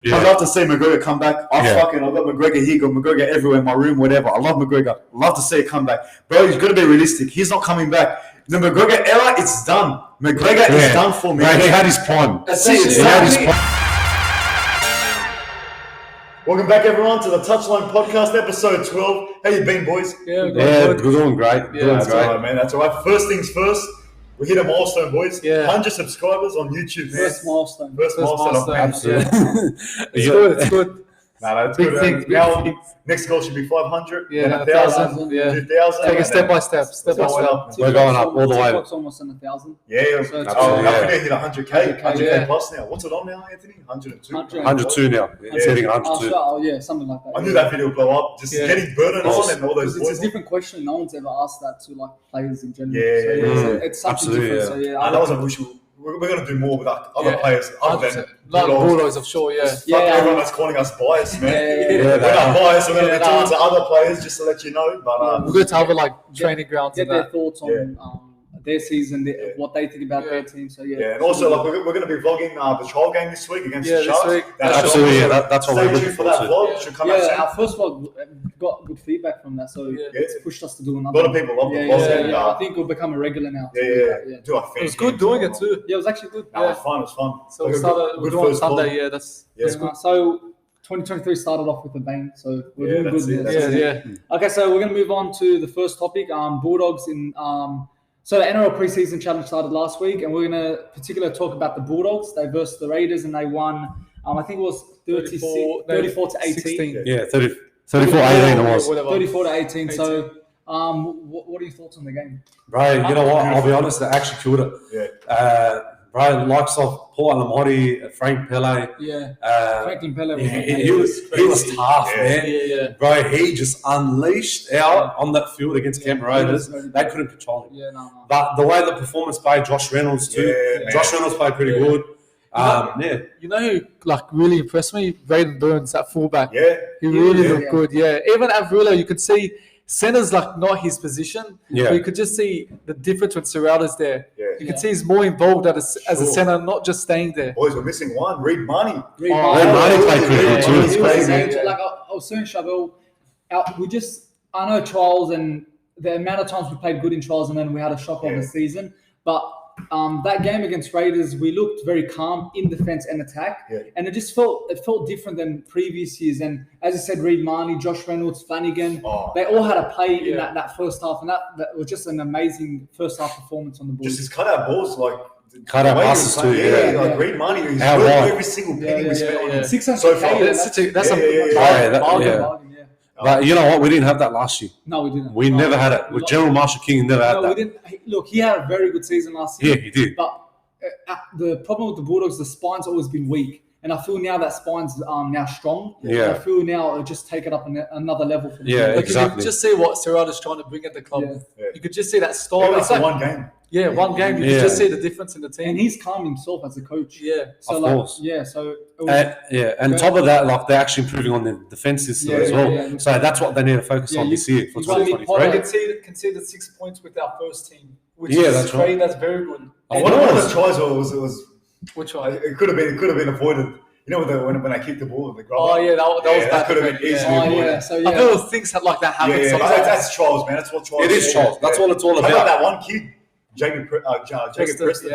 I'd love to see McGregor come back. I've got McGregor here, got McGregor everywhere in my room, whatever. I love McGregor. Love to see it come back. Bro, he's got to be realistic. He's not coming back. The McGregor era, it's done. McGregor is done for me. Right, he had his prime. That's it. He had his prime. Welcome back, everyone, to the Touchline Podcast, episode 12. How you been, boys? We're doing great. That's all right, man. That's all right. First things first. We hit a milestone, boys. 100 subscribers on YouTube, man. First milestone. Absolutely. It's good. No, that's good. Now, next goal should be 500. Yeah, 1,000. 2,000. Take it step by step. We're going up all the way. TikTok's almost on 1,000. Yeah. Absolutely. Hit 100K plus now. What's it on now, Anthony? 102. 102 now. It's hitting 102. Oh, yeah, something like that. I knew that video would blow up. Just getting Bernard on and all those boys. It's a different question. No one's ever asked that to like players in general. It's something different. So yeah, that was a wish. We're going to do more with other players other than Bulldogs, of sure, everyone that's calling us biased, man. We're not biased. We're going to be talking to other players just to let you know. But we're going to have like training grounds. Get their thoughts on their season, what they think about their team. So and also like we're going to be vlogging the trial game this week against the Sharks. Absolutely, that's what we're looking for. That vlog should come out soon. Our first vlog got good feedback from that, so it's pushed us to do another. A lot of people love the vlog. I think we'll become a regular now. It was good doing it too. Yeah, it was actually good. It was fun. So we started on Sunday. That's good. So 2023 started off with a bang, so we're doing good. Okay, so we're going to move on to the first topic. Bulldogs in so the NRL preseason challenge started last week, and we're going to particularly talk about the Bulldogs. They versed the Raiders, and they won. I think it was 34 to 18. 16. Yeah, 34-18 it was. 34 to 18. So, what are your thoughts on the game? Right, you know what? I'll be honest, they actually killed it. Right, likes of Paul Alamoti, Frank Pele. Franklin Pele was he was tough, man. Bro, he just unleashed out on that field against Canberra Raiders. They couldn't control him. But the way the performance by Josh Reynolds too. Josh Reynolds played pretty good. You know who like really impressed me? Braden Burns at fullback. He really looked good. Even Avrilo, you could see center's like not his position. But you could just see the difference when Serrata's there. You could see he's more involved as a center, not just staying there. Boys, we're missing one. Reid Marnie. Reid Marnie played pretty good too. He's crazy. Like I was saying, Chabelle, I know trials and the amount of times we played good in trials and then we had a shock of the season, but that game against Raiders, we looked very calm in defense and attack, and it felt different than previous years. And as I said, Reid Marnie, Josh Reynolds, Flanagan, they all had a play in that first half, and that was just an amazing first half performance on the ball. Just his cutout balls, like cutout passes too. Like Reid Marnie, he's worth every single penny we spent on him. 600 so far. That's a bargain. But you know what? We didn't have that last year. No, we didn't. We never had it. With General Marshall King, never had that. We didn't. Look, he had a very good season last year. Yeah, he did. But the problem with the Bulldogs, the spine's always been weak. And I feel now that spine's now strong. I feel now just take it up another level for them. Exactly. You could just see what Serrata's trying to bring at the club. You could just see that style. It's like one game. Yeah, one game. You can just see the difference in the team. And he's calm himself as a coach. So of course. So and top of that, like they're actually improving on the defense system as well. So that's what they need to focus on this year for 2023. Conceded 6 points with our first team, which that's right. That's very good. One of the tries was which one? It could have been avoided. You know when I kicked the ball with the grubber. That was bad. That could have been easily avoided. I feel things like that happen sometimes. That's trials, man. That's what trials. It is trials. That's all it's all about. How about that one kid? Jacob Preston.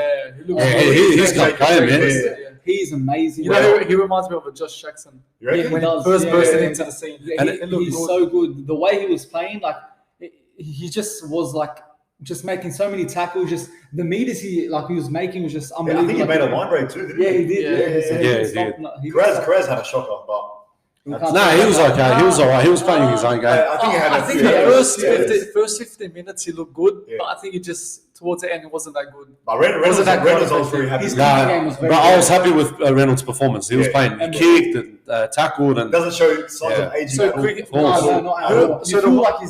He's got player, man. He's amazing. You know, he reminds me of a Josh Jackson. When he first burst into the scene. He's so good. The way he was playing, like he just was like just making so many tackles. Just the meters he was making was just unbelievable. I think he made a line break too, didn't he? He did. He did. Perez had a shocker, but. No, he was okay. He was all right. He was playing his own game. I think the first 15 minutes he looked good, but I think it just towards the end it wasn't that good. But Reynolds was very happy. But I was happy with Reynolds' performance. He was playing. He kicked and tackled and doesn't show signs of aging. So quick. So you feel like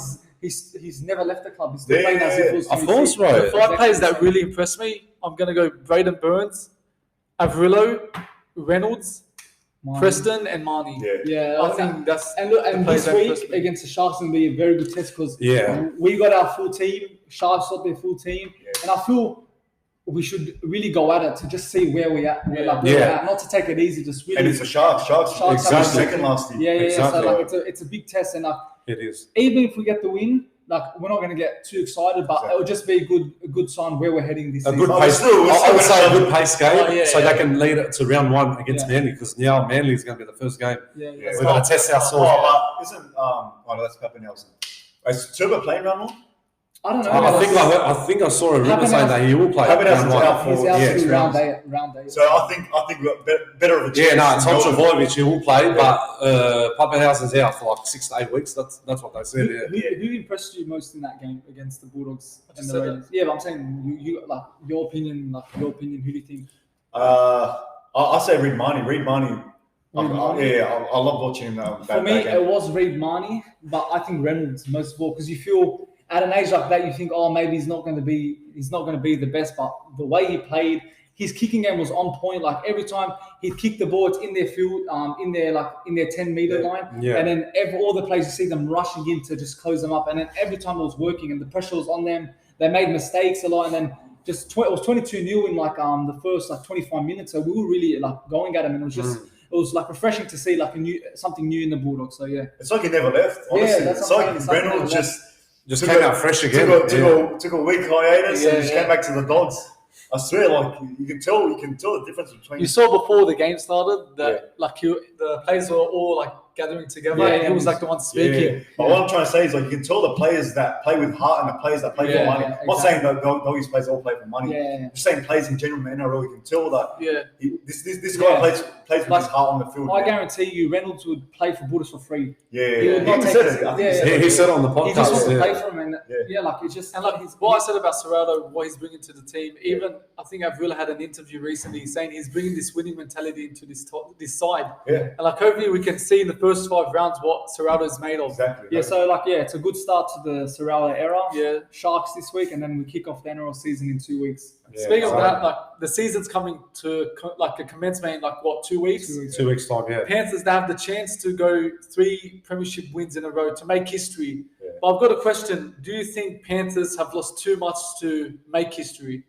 he's never left the club. He's still playing as if it was. Of course, right. The 5 players that really impressed me, I'm gonna go Braden Burns, Avrilo, Reynolds, Preston and Marnie. I think that's and this week against the Sharks will be a very good test because we got our full team. Sharks got their full team, and I feel we should really go at it to just see where we're at. We're at, not to take it easy, just really. And it's a Sharks exactly. second last year. Yeah. Exactly. So like it's a big test, and like it is. Even if we get the win, like we're not going to get too excited, but it'll just be a good sign where we're heading this season. Good pace. I would say a good pace game, so they can lead it to round 1 against Manly, because now Manly is going to be the first game. We're going to test ourselves. That's Papa Nelson. Is Turbo playing round 1? I don't know. I think I saw a rumor saying that he will play round 1. He's out to round 8. So I think we've got better of a chance. Tom Travojevic, he will play, but Pappenhausen's out for like 6 to 8 weeks. That's what they said. Who impressed you most in that game against the Bulldogs and the Raiders? Yeah, but I'm saying you like your opinion. Who do you think? I say Reid Marnie. I love watching him. For me, it was Reid Marnie, but I think Reynolds most of all, because you feel at an age like that, you think, maybe he's not going to be the best. But the way he played, his kicking game was on point. Like every time he'd kick the ball, it's in their field, in their 10-meter line, and then all the plays you see them rushing in to just close them up. And then every time it was working, and the pressure was on them. They made mistakes a lot, and then just it was 22-0 in the first 25 minutes. So we were really going at him, and it was just. It was refreshing to see something new in the Bulldogs. So yeah, it's like he never left. Honestly, it's like Reynolds just came out fresh again. Took a week hiatus and just came back to the Dogs. I swear, you can tell the difference between. You saw before the game started that the players were all gathering together. And he was the one speaking. Yeah. But what I'm trying to say is you can tell the players that play with heart and the players that play for money. I'm not saying that Doggies players all play for money. Just saying players in general in the NRL, you can tell that this guy plays with his heart on the field. I guarantee you, Reynolds would play for Bulldogs for free. He said it. He said it on the podcast. He just wants to play for him, and it's just what I said about Serrato, what he's bringing to the team. Even I think Avril had an interview recently saying he's bringing this winning mentality into this side. And hopefully we can see in the first 5 rounds what Serrato is made of. Exactly. It's a good start to the Serrato era. Sharks this week, and then we kick off the NRL season in 2 weeks. Speaking of that, the season's coming to a commencement in 2 weeks? 2 weeks time, Panthers, they have the chance to go 3 premiership wins in a row to make history. But I've got a question. Do you think Panthers have lost too much to make history?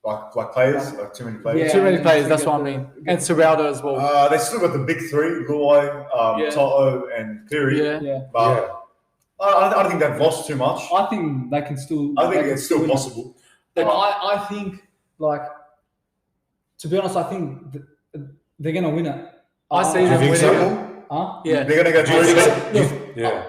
Like players? Too many players? Too many players, that's what I mean. And Serrato as well. They still got the big 3, Luai, Toto, and Cleary. But I don't think they've lost too much. I think they can still... I think it's still possible. I think, to be honest, I think they're going to win it. I see them winning. They're going to go through.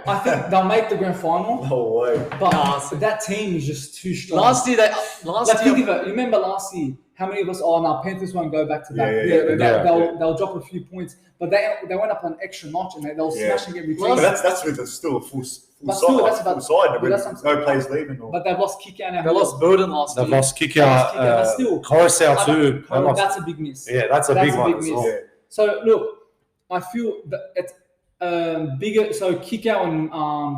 I think they'll make the grand final. No way. But that team is just too strong. Last year, think of it. You remember last year? How many of us? Panthers won't go back to that. They'll drop a few points, but they went up an extra notch and they'll smashing every team. But that's with still a full side. No players leaving. But they've lost Kick-Out now. They lost Burden last year. They've lost Kick-Out. Coruscant too. That's a big miss. Yeah, that's a big one. So look, I feel that it's bigger. So Kick-Out and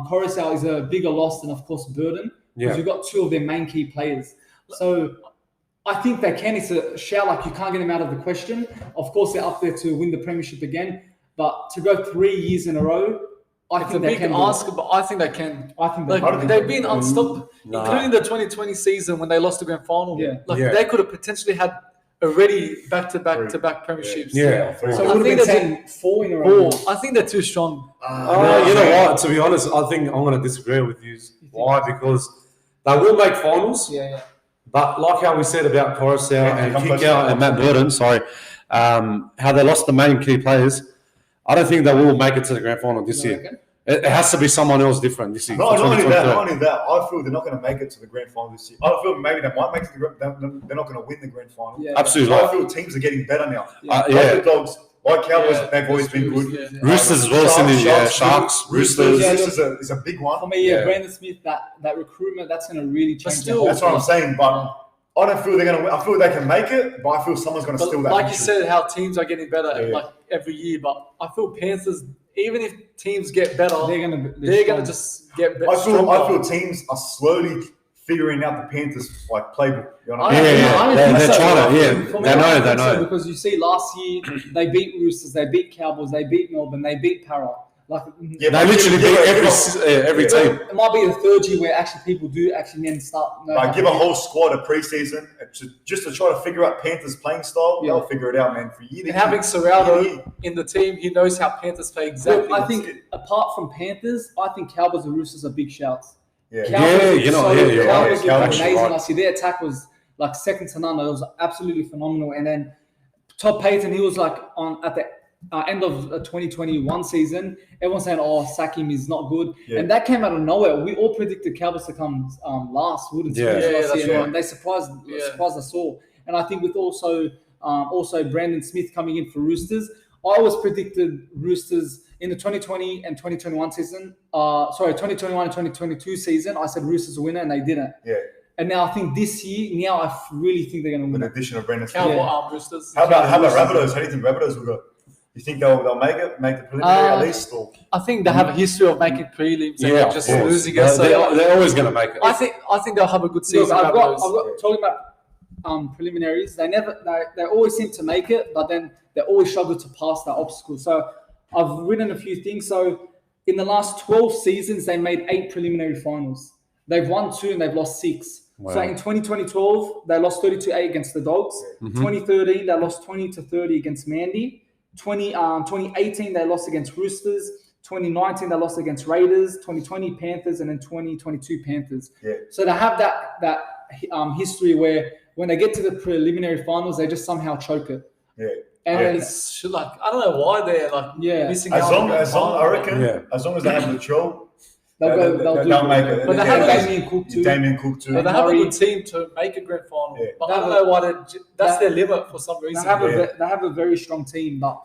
Coruscant is a bigger loss than, of course, Burden, because you've got 2 of their main key players. So I think they can. It's a shout. You can't get them out of the question. Of course, they're up there to win the premiership again, but to go 3 years in a row, it's a big ask, but I think they can. They've been unstoppable, including the 2020 season when they lost the grand final. They could have potentially had already back-to-back premierships. So I think they're 4 in a row. I think they're too strong. You know what? To be honest, I think I'm going to disagree with you. Why? Because they will make finals. But like how we said about Coruscant and Kick-Out and Matt Burden, how they lost the main key players, I don't think they will make it to the grand final this year. It has to be someone else different this year. Not only that, I feel they're not going to make it to the grand final this year. I feel maybe they might make it to the grand final. They're not going to win the grand final. Absolutely. I feel teams are getting better now. The Dogs, like Cowboys, they've always been good. Roosters as well, Sharks, Roosters. Roosters is a big one. For me, Brandon Smith, that recruitment, that's going to really change. That's what I'm saying, but I don't feel they're going to win. I feel they can make it, but I feel someone's going to steal that. Like you said, how teams are getting better every year, but I feel Panthers, even if teams get better, they're gonna just get better. I feel teams are slowly figuring out the Panthers playbook. You know they're trying to. They know. Because you see, last year they beat Roosters, they beat Cowboys, they beat Melbourne, they beat Para. They literally beat every team. It might be the third year where actually people do actually then start. Give a whole squad a preseason just to try to figure out Panthers' playing style. Yeah. They'll figure it out, man. For years. And having Serraldo in the team, he knows how Panthers play exactly. Look, I think apart from Panthers, I think Cowboys and Roosters are big shouts. Yeah, Cowboys you're right. Cowboys were amazing last year. Their attack was like second to none. It was absolutely phenomenal. And then Todd Payton, he was like at the end of 2021 season, everyone's saying, Sakim is not good. Yeah. And that came out of nowhere. We all predicted Cowboys to come last, wouldn't we? And they surprised us all. And I think with also Brandon Smith coming in for Roosters, I always predicted Roosters in the 2020 and 2021 season. 2021 and 2022 season, I said Roosters will win it, and they didn't. Yeah. And now I think this year, I really think they're going to win. With the addition of Brandon Smith. Roosters. How about Rabbitohs? How do you think Rabbitohs will go? You think they'll make the preliminary at least? Or? I think they have a history of making prelims and just losing it. They're always going to make it. I think they'll have a good season. I've got talking about preliminaries. They always seem to make it, but then they always struggle to pass that obstacle. So I've written a few things. So in the last 12 seasons, they made 8 preliminary finals. They've won 2 and they've lost 6. Wow. So in 2012, they lost 32-8 against the Dogs. Mm-hmm. 2013, they lost 20-30 against Mandy. 2018, they lost against Roosters. 2019, they lost against Raiders. 2020, Panthers, and then 2022, Panthers. Yeah. So they have that history where when they get to the preliminary finals, they just somehow choke it. Yeah. And it's like, I don't know why they're missing out. As long as they have the control, they'll make it. But they have Damien Cook too. But they have a good team to make a grand final. Yeah. But I don't know why that's their limit for some reason. They have a very strong team, but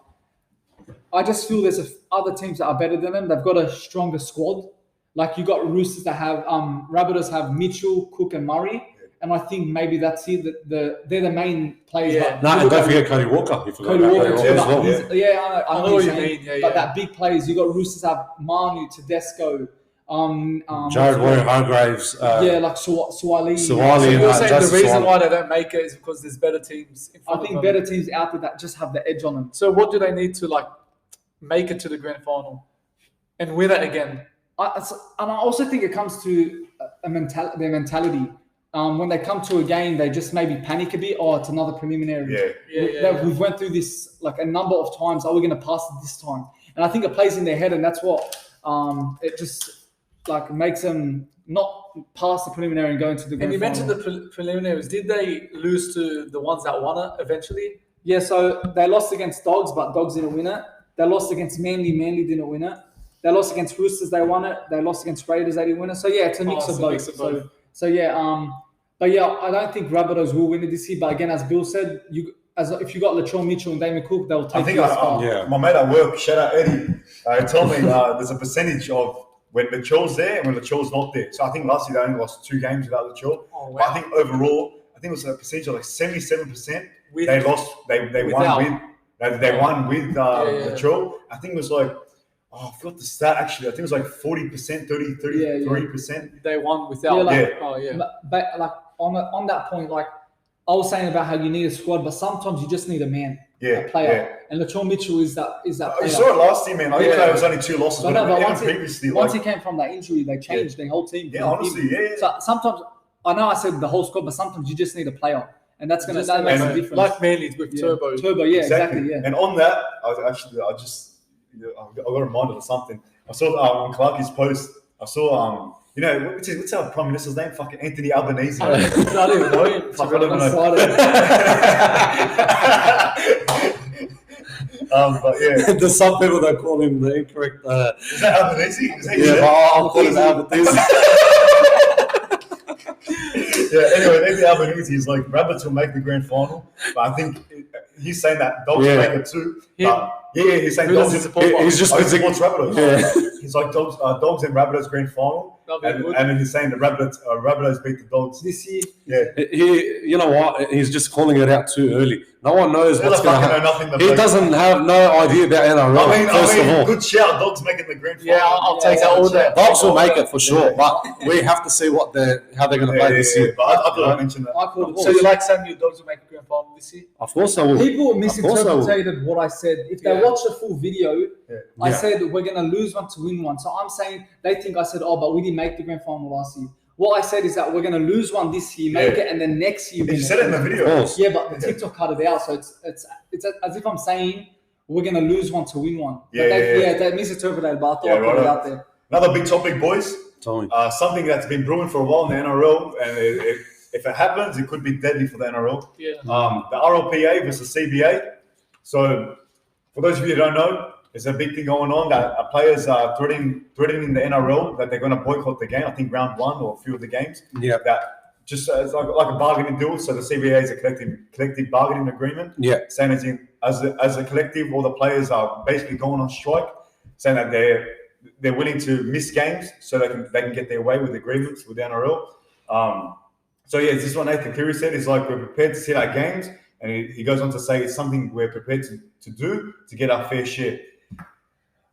I just feel there's other teams that are better than them. They've got a stronger squad. Like you got Roosters that have Rabbitohs have Mitchell, Cook, and Murray. And I think maybe that's it. They're the main players. Yeah. And don't forget Cody Walker. Cody Walker too. I know what you mean. But that big players, you got Roosters have Manu, Tedesco, Jared Warner-Hargraves. Swali. So you're saying the reason why they don't make it is because there's better teams in front of them. I think better teams out there that just have the edge on them. So what do they need to make it to the grand final and win it again? And I also think it comes to their mentality. When they come to a game, they just maybe panic a bit. It's another preliminary. We've went through this a number of times. Are we going to pass it this time? And I think it plays in their head, and that's what it just makes them not pass the preliminary and go into the grand final. And you mentioned the preliminaries. Did they lose to the ones that won it eventually? Yeah, so they lost against Dogs, but Dogs didn't win it. They lost against Manly didn't win it. They lost against Roosters, they won it. They lost against Raiders, they didn't win it. So yeah, it's a mix of both. But yeah, I don't think Rabbitohs will win it this year. But again, as Bill said, if you got Latrell Mitchell and Damien Cook, they'll take you as far. My mate at work, shout out Eddie, told me there's a percentage of when Latrell's there and when Latrell's not there. So I think last year they only lost 2 games without Latrell. Oh, wow. But I think overall, it was a percentage of 77%. They lost. They won with Latrell. I think it was I forgot the stat actually. I think it was 40%, 33%. They won without. But on that point, I was saying about how you need a squad, but sometimes you just need a man, a player. Yeah. And Latrell Mitchell is that player. I saw it last year, man. I didn't know it was only 2 losses. But once he came from that injury, they changed the whole team. Yeah, honestly, So sometimes, I know I said the whole squad, but sometimes you just need a player. And that makes a difference. Like Manly with Turbo. Turbo, exactly. And on that, I got reminded of something. I saw on Clarkie's post. I saw what's our Prime Minister's name? Fucking Anthony Albanese. I don't even know him. I don't know. But yeah, there's some people that call him the incorrect. Is that Albanese? I'll call him Albanese. Anyway, Anthony Albanese is Rabbits will make the grand final, but I think he's saying that Dogs will make it too. He's saying Dogs. He's just supports Rabbitohs. He's Dogs and Rabbitohs grand final. And then he's saying the Rabbitohs beat the Dogs this year. Yeah. You know what? He's just calling it out too early. No one knows what's going to happen. He bloke. doesn't have no idea about NRL. First of all, good shout. Dogs making the grand final. Yeah, I'll take that all day. Dogs will make it for sure, but we have to see how they're going to play this year. But I thought I mentioned that. So you like saying your Dogs will make a grand final this year? Of course I will. People misinterpreted what I said. If they watch the full video, I said we're going to lose one to win one. So I'm saying they think I said, but we didn't make the grand final last year. What I said is that we're going to lose one this year, make it, and then next year win. You said it in the video. Yeah, but the TikTok cut it out, so it's as if I'm saying we're going to lose one to win one. They misinterpreted, but I thought I'd put it out there. Another big topic, boys. Tell me. Something that's been brewing for a while in the NRL, and if it happens, it could be deadly for the NRL. Yeah. The RLPA versus CBA. So, for those of you who don't know, there's a big thing going on that players are threatening the NRL that they're going to boycott the game. I think round 1 or a few of the games. Yeah. That just it's like a bargaining deal. So the CBA is a collective bargaining agreement. Yeah. Saying as a collective, all the players are basically going on strike, saying that they're willing to miss games so they can get their way with agreements with the NRL. This is what Nathan Cleary said. He's like, we're prepared to sit out games, and he goes on to say it's something we're prepared to do to get our fair share.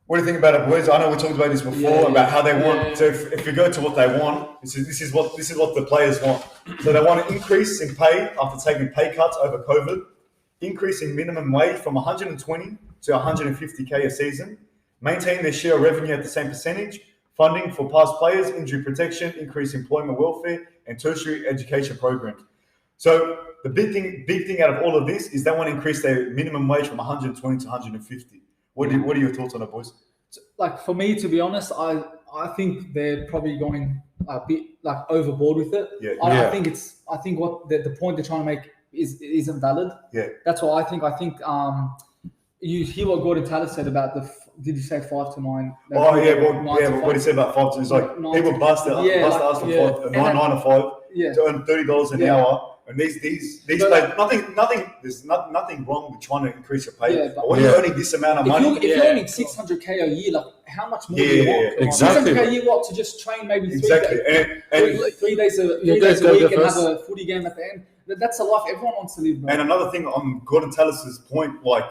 What do you think about it, boys? I know we talked about this before about how they want. So if we go to what they want, this is what the players want. So they want an increase in pay after taking pay cuts over COVID, increase in minimum wage from 120 to 150k a season, maintain their share of revenue at the same percentage, funding for past players, injury protection, increase employment welfare, and tertiary education programs. So the big thing out of all of this is they want to increase their minimum wage from 120 to 150. What are your thoughts on it, boys? Like, for me, to be honest, I think they're probably going a bit like overboard with it. I think what the point they're trying to make isn't valid. Yeah. That's what I think. I think you hear what Gordon Taylor said about did you say 5 to 9? What he said about 5 to is like people bust us from 5 9 to 5 to earn $30 an hour. And these like there's nothing wrong with trying to increase your pay. But when you're earning this amount of money, if you're earning 600k a year, like how much more do you want? Exactly. 600k a year, what, to just train maybe three days a week and have a footy game at the end? That's a life everyone wants to live, bro. And another thing on Gordon Tallis's point, like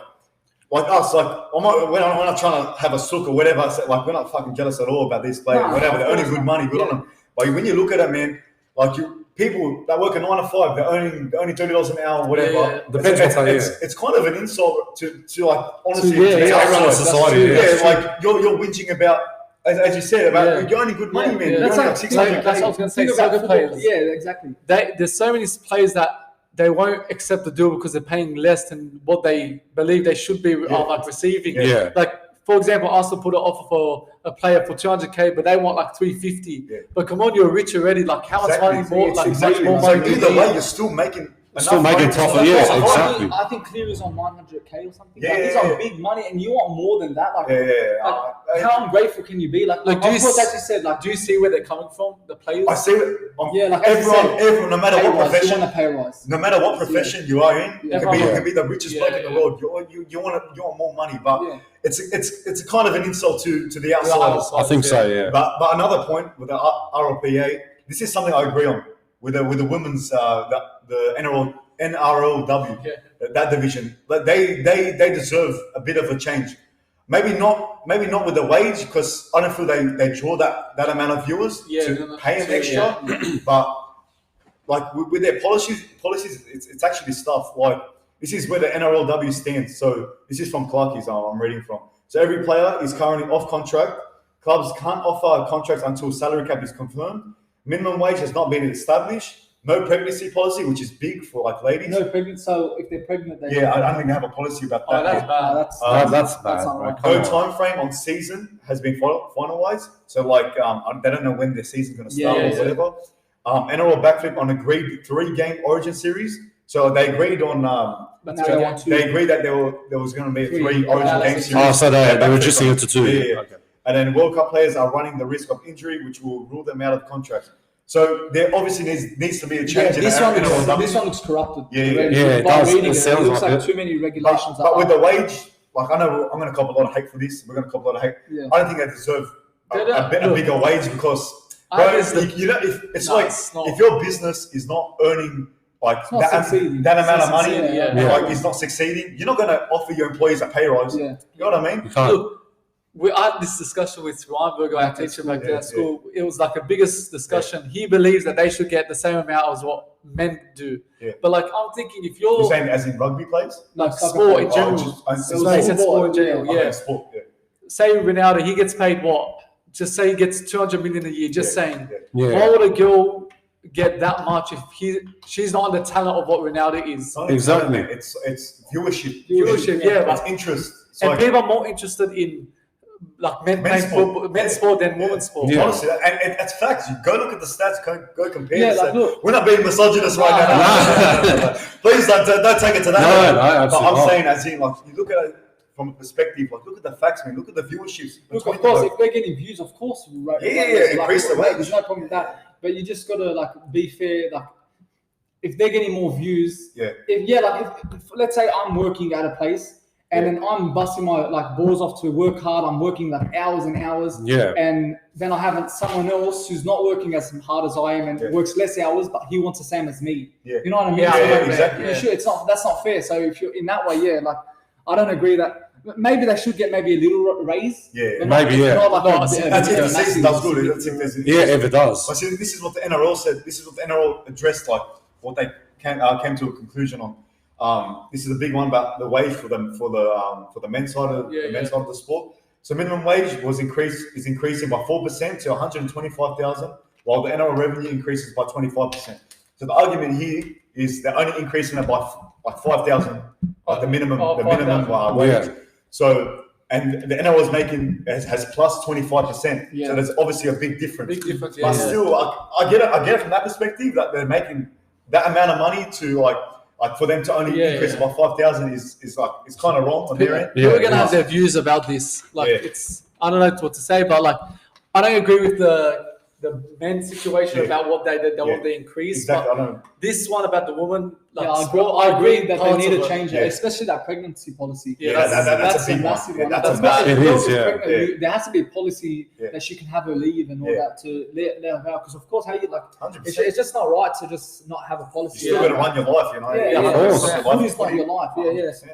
us, we're not trying to have a sook or whatever. Like, we're not fucking jealous at all about these players, whatever. They're earning good money, good on them. But when you look at it, man, like people that work a 9 to 5, they're earning $30 an hour, whatever. It's kind of an insult to like, honestly, to everyone in society. Like you're whinging about, as you said, about you're earning good money, man. That's like 600. That's what I was going to say. Soccer players. Yeah, exactly. There's so many players that they won't accept the deal because they're paying less than what they believe they should be receiving. Yeah. Like, for example, Arsenal put an offer for a player for 200k, but they want like 350. Yeah. But come on, you're rich already. Like, how much money more? Like, much more money. Either way, you're still making. Tougher. Yeah, exactly. I think Cleary's on 900k or something. Yeah, he's on big money, and you want more than that. Like, how ungrateful can you be? Like do you said, like, do you see where they're coming from? The players. I see it. Like everyone, no matter what profession, you want a pay rise. No matter what profession you are in, you can be the richest bloke in the world. You want more money, but it's kind of an insult to the outsiders. I think so. Yeah. But another point with the RLPA, this is something I agree on with the women's the NRLW, that division. They deserve a bit of a change. Maybe not with the wage, because I don't feel they draw that amount of viewers to pay them extra. But like with their policies, it's actually stuff like this is where the NRLW stands. So this is from Clarkie's I'm reading from. So every player is currently off contract. Clubs can't offer contracts until salary cap is confirmed. Minimum wage has not been established. No pregnancy policy, which is big for like ladies. No pregnant. So if they're pregnant, I don't think they have a policy about that. That's bad. No time frame on season has been finalized. So like they don't know when their season's going to start or whatever. NRL backflip on agreed 3-game Origin series. So they agreed on. They agreed that there was going to be a 3 Origin game series. Oh, so they're reducing it to 2. Yeah. Okay. And then World Cup players are running the risk of injury, which will rule them out of contracts. So there obviously needs to be a change. This one looks corrupted. It does. It looks like too many regulations. But with the wage, like I know I'm going to cop a lot of hate for this. We're going to cop a lot of hate. Yeah. I don't think they deserve a bigger wage, because Bro, you know, if your business is not earning like that amount of money, like it's not succeeding, you're not going to offer your employees a pay rise. Yeah. You know what I mean? Look, we had this discussion with Ryan Berger, our teacher back there at school. It was like a biggest discussion. He believes that they should get the same amount as what men do. Yeah. But like, I'm thinking if you're saying as in rugby players, like sport in general, sport in general, sport, say Ronaldo, he gets paid what? Just say he gets 200 million a year. Just saying, why would a girl get that much if she's not the talent of what Ronaldo is? Exactly. It's viewership. Yeah, it's interest. So and people are more interested in like men's sport than women's sport. Yeah. Honestly, and it's facts. You go look at the stats. Go compare. Yeah, like, look, we're not being misogynist right now. Please don't take it to that. No, but I'm saying, as in, like, you look at it from a perspective, like, look at the facts, man. Look at the viewerships. Look, of course, if they're getting views, of course, increase the wage. There's no problem with that. But you just gotta like be fair. Like, if they're getting more views, if let's say I'm working at a place. And then I'm busting my like balls off to work hard. I'm working like hours and hours. Yeah. And then I have someone else who's not working as hard as I am and works less hours, but he wants the same as me. Yeah. You know what I mean? Exactly. Sure, that's not fair. So if you're in that way, like I don't agree that maybe they should get maybe a little raise. Yeah. Not like that's if the season does good. If it does. But see, this is what the NRL said. This is what the NRL addressed. Like what they came to a conclusion on. This is a big one about the wage for the men's side of the sport. So minimum wage is increasing by 4% to 125,000, while the NRL revenue increases by 25%. So the argument here is they're only increasing it by like 5,000, like the minimum wage. So and the NRL has plus 25%. Yeah. So there's obviously a big difference. But still, I get it from that perspective that they're making that amount of money to like for them to only increase it by 5,000 is like it's kind of wrong on their end. We're gonna have their views about this. Like it's I don't know what to say, but like I don't agree with the men's situation about what they did, what they increased. Exactly. But this one about the woman, like I agree that they need to change it, especially that pregnancy policy. That's a big massive one. It is. There has to be a policy that she can have her leave and all that to let her out. Because of course, how you like, it's just not right to just not have a policy. You're still going to run your life, you know. It's not your life.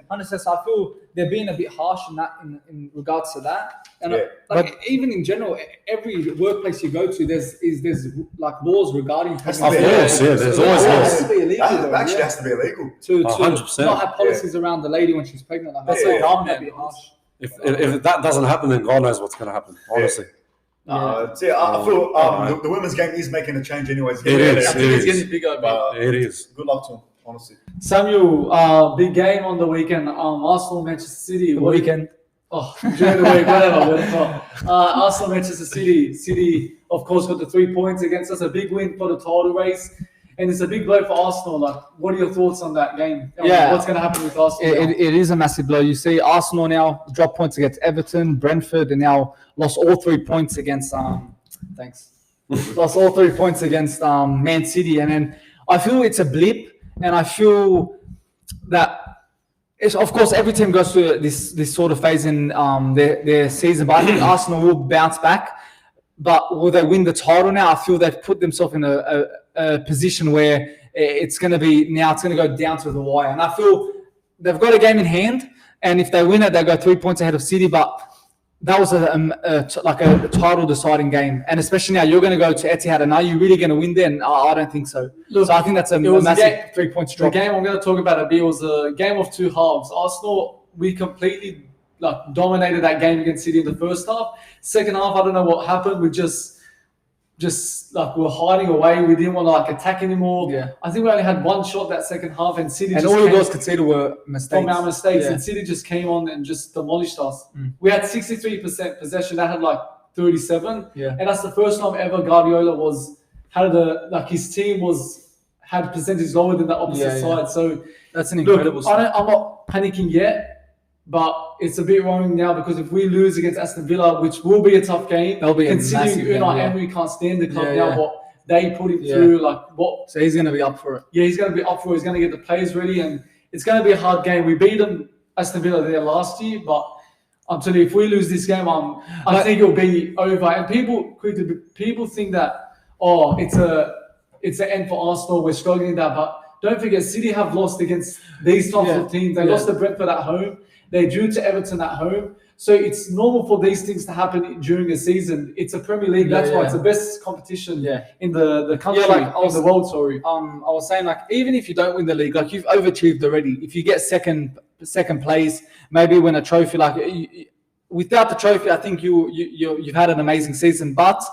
Honestly, so I feel they're being a bit harsh in that in regards to that. And like even in general, every workplace you go to, there's like laws regarding pregnancy. Of course, there's always laws. It actually has to be illegal. To 100%. not have policies around the lady when she's pregnant. Like, that's so dumb. That'd be harsh. If that doesn't happen, then God knows what's going to happen. Honestly. I feel the women's game is making a change anyways. It's getting bigger. It is. Good luck to them, honestly. Samuel, big game on the weekend. Arsenal, Manchester City. Weekend. During the week, whatever. Arsenal, Manchester City. City, of course, got the 3 points against us. A big win for the title race. And it's a big blow for Arsenal. Like, what are your thoughts on that game? What's going to happen with Arsenal? It is a massive blow. You see, Arsenal now dropped points against Everton, Brentford, and now lost all 3 points against. Lost all 3 points against Man City, and then I feel it's a blip, and I feel that. It's, of course, every team goes through this sort of phase in their season, but I think Arsenal will bounce back. But will they win the title now? I feel they've put themselves in a position where it's going to go down to the wire. And I feel they've got a game in hand, and if they win it, they go 3 points ahead of City. But that was a title deciding game, and especially now you're going to go to Etihad, and are you really going to win there? And I don't think so. Look, so I think that's a massive 3 points drop. The game I'm going to talk about it was a game of two halves. Arsenal, we completely dominated that game against City in the first half. Second half, I don't know what happened. We just we're hiding away. We didn't want to attack anymore. Yeah. I think we only had one shot that second half, and City and all your goals conceded were mistakes. From our mistakes, and City just came on and just demolished us. We had 63% possession. That had 37. Yeah. And that's the first time ever Guardiola had his team had percentage lower than the opposite side. So that's an incredible start. I'm not panicking yet. But it's a bit worrying now because if we lose against Aston Villa, which will be a tough game, considering Unai Emery can't stand the club now, what they put him through, So he's going to be up for it. Yeah, he's going to be up for it. He's going to get the players ready, and it's going to be a hard game. We beat them Aston Villa there last year, but I'm telling you, if we lose this game, I think it'll be over. And people think that it's an end for Arsenal. We're struggling in that, but don't forget, City have lost against these types of teams. They lost to Brentford at home. They drew to Everton at home. So it's normal for these things to happen during a season. It's a Premier League. That's why it's the best competition in the country, in the world. Sorry. I was saying, like, even if you don't win the league, like, you've overachieved already. If you get second place, maybe win a trophy. Like, without the trophy, I think you've had an amazing season. But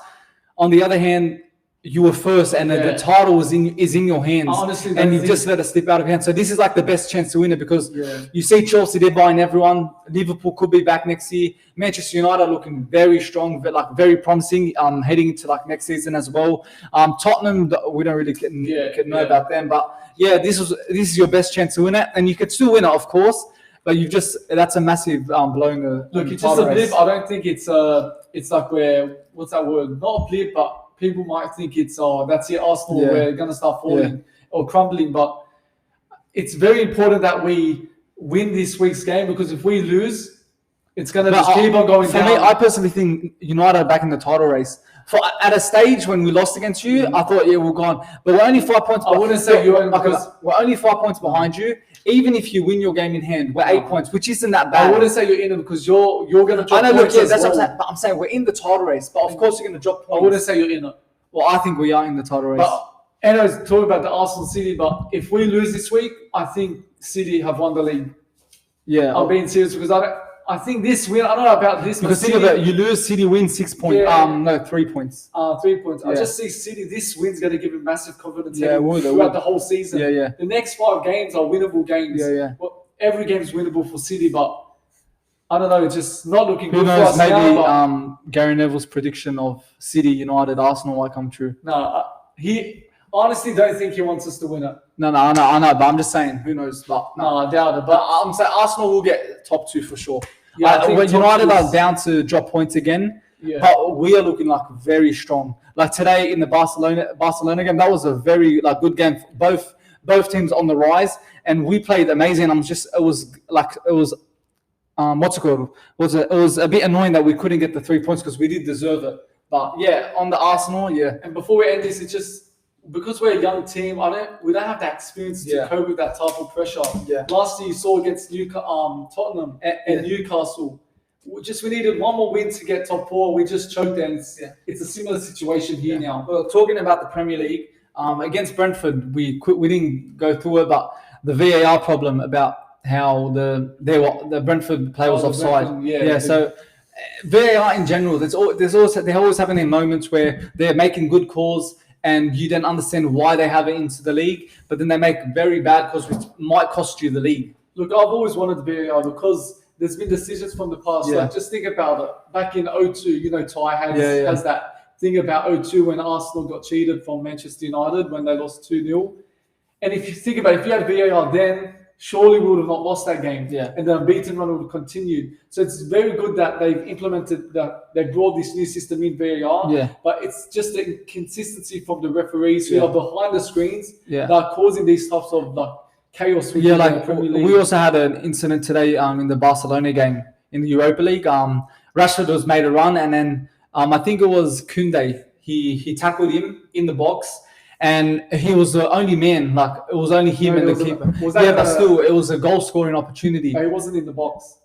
on the other hand, you were first, and the title is in your hands, and you've just let it slip out of hand. So this is like the best chance to win it, because you see Chelsea, they're buying everyone. Liverpool could be back next year. Manchester United looking very strong, but like very promising, heading into like next season as well. Tottenham, we don't really know about them, but this is your best chance to win it, and you could still win it, of course. But that's a massive blowing a look. It's just a blip. I don't think it's like what's that word? Not a blip, but people might think it's that's it, Arsenal, we're going to start falling or crumbling. But it's very important that we win this week's game, because if we lose, it's going to just keep on going down. For me, I personally think United are back in the title race. At a stage when we lost against you, I thought, we're gone. But we're only 5 points. I wouldn't say we're only 5 points behind you. Even if you win your game in hand, we're 8 points, which isn't that bad. I wouldn't say you're in it, because you're going to drop points. I know, look, that's what I'm saying. But I'm saying we're in the title race. But of course, you're going to drop points. I wouldn't say you're in it. Well, I think we are in the title race. But anyways, talking about the Arsenal City, but if we lose this week, I think City have won the league. Yeah. I'm being serious, because I think this win, I don't know about this, because think about it, you lose, City wins 6 points. 3 points. 3 points. I just see City, this win's going to give him massive confidence throughout the whole season. The next 5 games are winnable games. Well, every game is winnable for City, but I don't know, it's just not looking good for us maybe now. Gary Neville's prediction of City, United, Arsenal might come true. No, he honestly don't think he wants us to win it. No, I know, but I'm just saying, who knows? But no, I doubt it. But I'm saying Arsenal will get top 2 for sure. When United are down to drop points again, but we are looking like very strong. Like today in the Barcelona game, that was a very good game. Both teams on the rise, and we played amazing. It was what's it called? It was a bit annoying that we couldn't get the 3 points, because we did deserve it. But on the Arsenal, And before we end this, it's just because we're a young team. We don't have that experience to cope with that type of pressure. Last year you saw against Tottenham and Newcastle. We needed one more win to get top 4. We just choked, and it's a similar situation here now. Well, talking about the Premier League, against Brentford, we didn't go through it, but the VAR problem about how the Brentford player was offside. So VAR in general, they're always having their moments where they're making good calls, and you don't understand why they have it into the league, but then they make very bad calls which might cost you the league. Look, I've always wanted VAR because there's been decisions from the past. Like, just think about it. Back in 2002, Ty has that thing about 2002 when Arsenal got cheated from Manchester United when they lost 2-0. And if you think about it, if you had VAR then, surely we would have not lost that game. And the unbeaten run would have continued. So it's very good that they've implemented they brought this new system in VAR. But it's just the inconsistency from the referees who are behind the screens that are causing these types of chaos. We also had an incident today in the Barcelona game in the Europa League. Rashford was made a run, and then I think it was Koundé. He tackled him in the box. And he was the only man, it was only him and the keeper. But still, it was a goal-scoring opportunity. He wasn't in the box.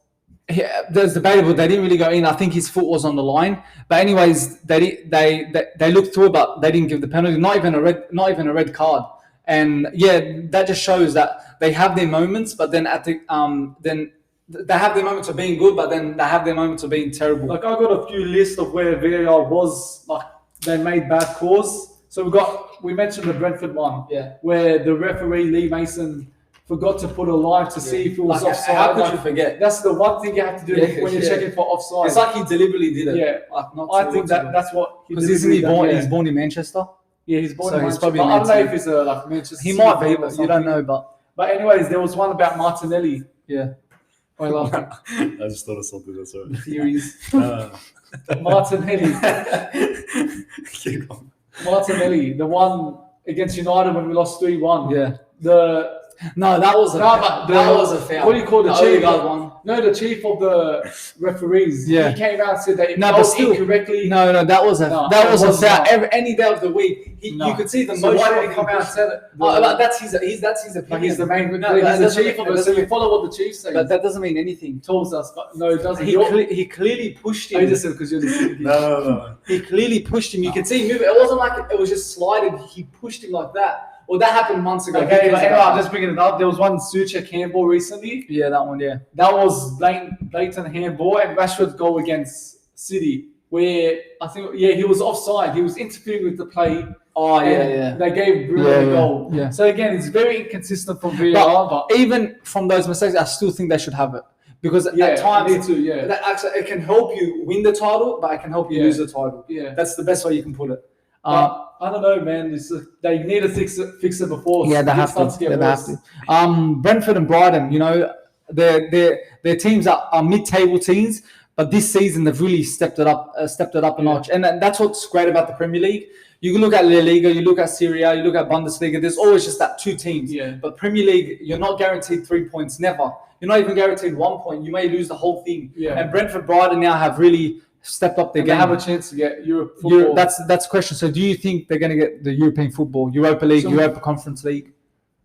There's debatable. They didn't really go in. I think his foot was on the line. But anyways, they looked through it, but they didn't give the penalty. Not even a red card. And that just shows that they have their moments, but then then they have their moments of being good, but then they have their moments of being terrible. I got a few lists of where VAR was they made bad calls. So we mentioned the Brentford one, where the referee Lee Mason forgot to put a line to see if it was offside. How could you forget? That's the one thing you have to do when you're checking for offside. It's like he deliberately did it. I think that's what he did. Because he's born in Manchester. Yeah, he's born in Manchester. Probably I don't know if he's Manchester. He might be, but you don't know. But anyways, there was one about Martinelli. I just thought of something that's right. Theories. Martinelli. Martinelli, the one against United when we lost 3-1. Yeah. The No, that was a foul. What do you call the chief? Odegaard one. No, the chief of the referees. Yeah. He came out and said that if No, that but was still, incorrectly. No, that was a No, that was it a was foul. not. Any day of the week, you could see the So motion. why did he come out and say that? But that's his opinion. But he's the main. No, he's that the doesn't chief mean- of it. that So you doesn't- follow what the chief says. But that doesn't mean anything. Tells us, but no, it doesn't. He clearly pushed him. I just said because you're the city. No. He clearly pushed him. You can see him move. It wasn't like it was just sliding. He pushed him like that. Well, that happened months ago. Okay, but anyway, I'm just bringing it up. There was one Suchek handball recently. Yeah, that one. Yeah. That was blatant handball, and Rashford's goal against City, where I think he was offside. He was interfering with the play. Oh And they gave Bruno a goal. Yeah. So again, it's very inconsistent from VAR, but Even from those mistakes, I still think they should have it because yeah, at times me too. Yeah, that actually it can help you win the title, but it can help you lose the title. yeah. That's the best way you can put it. But I don't know, man. They need to fix it before. Yeah, they it have starts to. get They have worse. to. Brentford and Brighton, their teams are mid-table teams, but this season they've really stepped it up a notch, and that's what's great about the Premier League. You can look at La Liga, you look at Serie A, you look at Bundesliga. There's always just that two teams. Yeah. But Premier League, you're not guaranteed 3 points. Never. You're not even guaranteed 1 point. You may lose the whole thing. Yeah. And Brentford, Brighton now have really stepped up their And they game. have a chance to get Europe football. That's the question. So do you think they're going to get the European football, Europa League, So- Europa Conference League?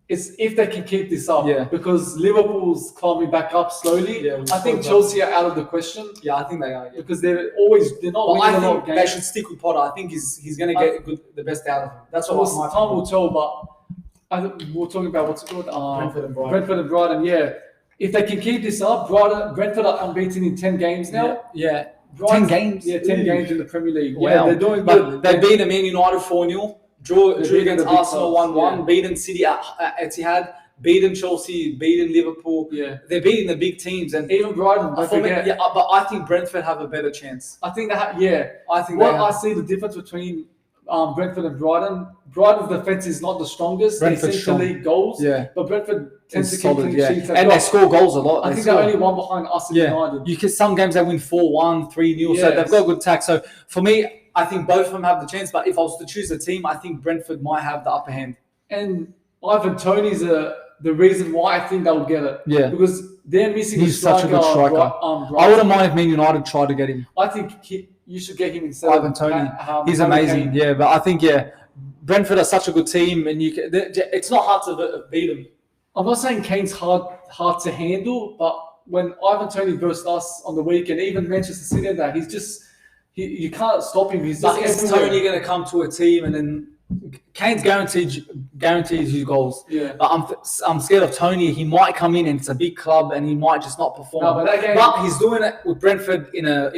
It's if they can keep this up. Yeah. Because Liverpool's climbing back up slowly. Yeah, I think Chelsea are out of the question Yeah, I think they are. Yeah. because they're not Well, winning I a lot of think games. they should stick with Potter. I think he's going to get the best out of him. That's So what my time will tell, but we're talking about what's it called? Brentford and Brighton, yeah. If they can keep this up, Brentford are unbeaten in 10 games now. Yeah. Brighton- 10 games? Yeah, 10 Ooh. games in the Premier League. Wow. Yeah, they're doing But good. they've beaten Man United 4-0, drew beaten against the big Arsenal clubs, 1-1, yeah. beaten City at Etihad, beaten Chelsea, beaten Liverpool. Yeah. They're beating the big teams. And Even Brighton, don't for me, forget. but I think Brentford have a better chance. I think they have, yeah. I think What they I have. see the difference between Brentford and Brighton. Brighton's defense is not the strongest. Brentford's they seem strong. to lead goals. Yeah. But Brentford tends to It's keep solid, clean yeah. sheets. And they score goals a lot. I They think score. they're only one behind us and United. You can some games they win 4-1, 3-0. So Yes. they've got a good attack. So for me, I think both of them have the chance. But if I was to choose a team, I think Brentford might have the upper hand. And Ivan Toney's the reason why I think they'll get it. Yeah. Because they're missing He's a striker. such a good striker. Brighton. I wouldn't mind if Man United tried to get him. I think you should get him instead Ivan of Toney. He's Harry amazing. Kane. Yeah, but I think Brentford are such a good team, and it's not hard to beat them. I'm not saying Kane's hard to handle, but when Ivan Toney versus us on the weekend, even Manchester City and that, he's just you can't stop him. He's just But is everywhere. Tony going to come to a team and then Kane's guarantees you goals? Yeah. But I'm scared of Tony. He might come in and it's a big club and he might just not perform. No, but that game- But he's doing it with Brentford in a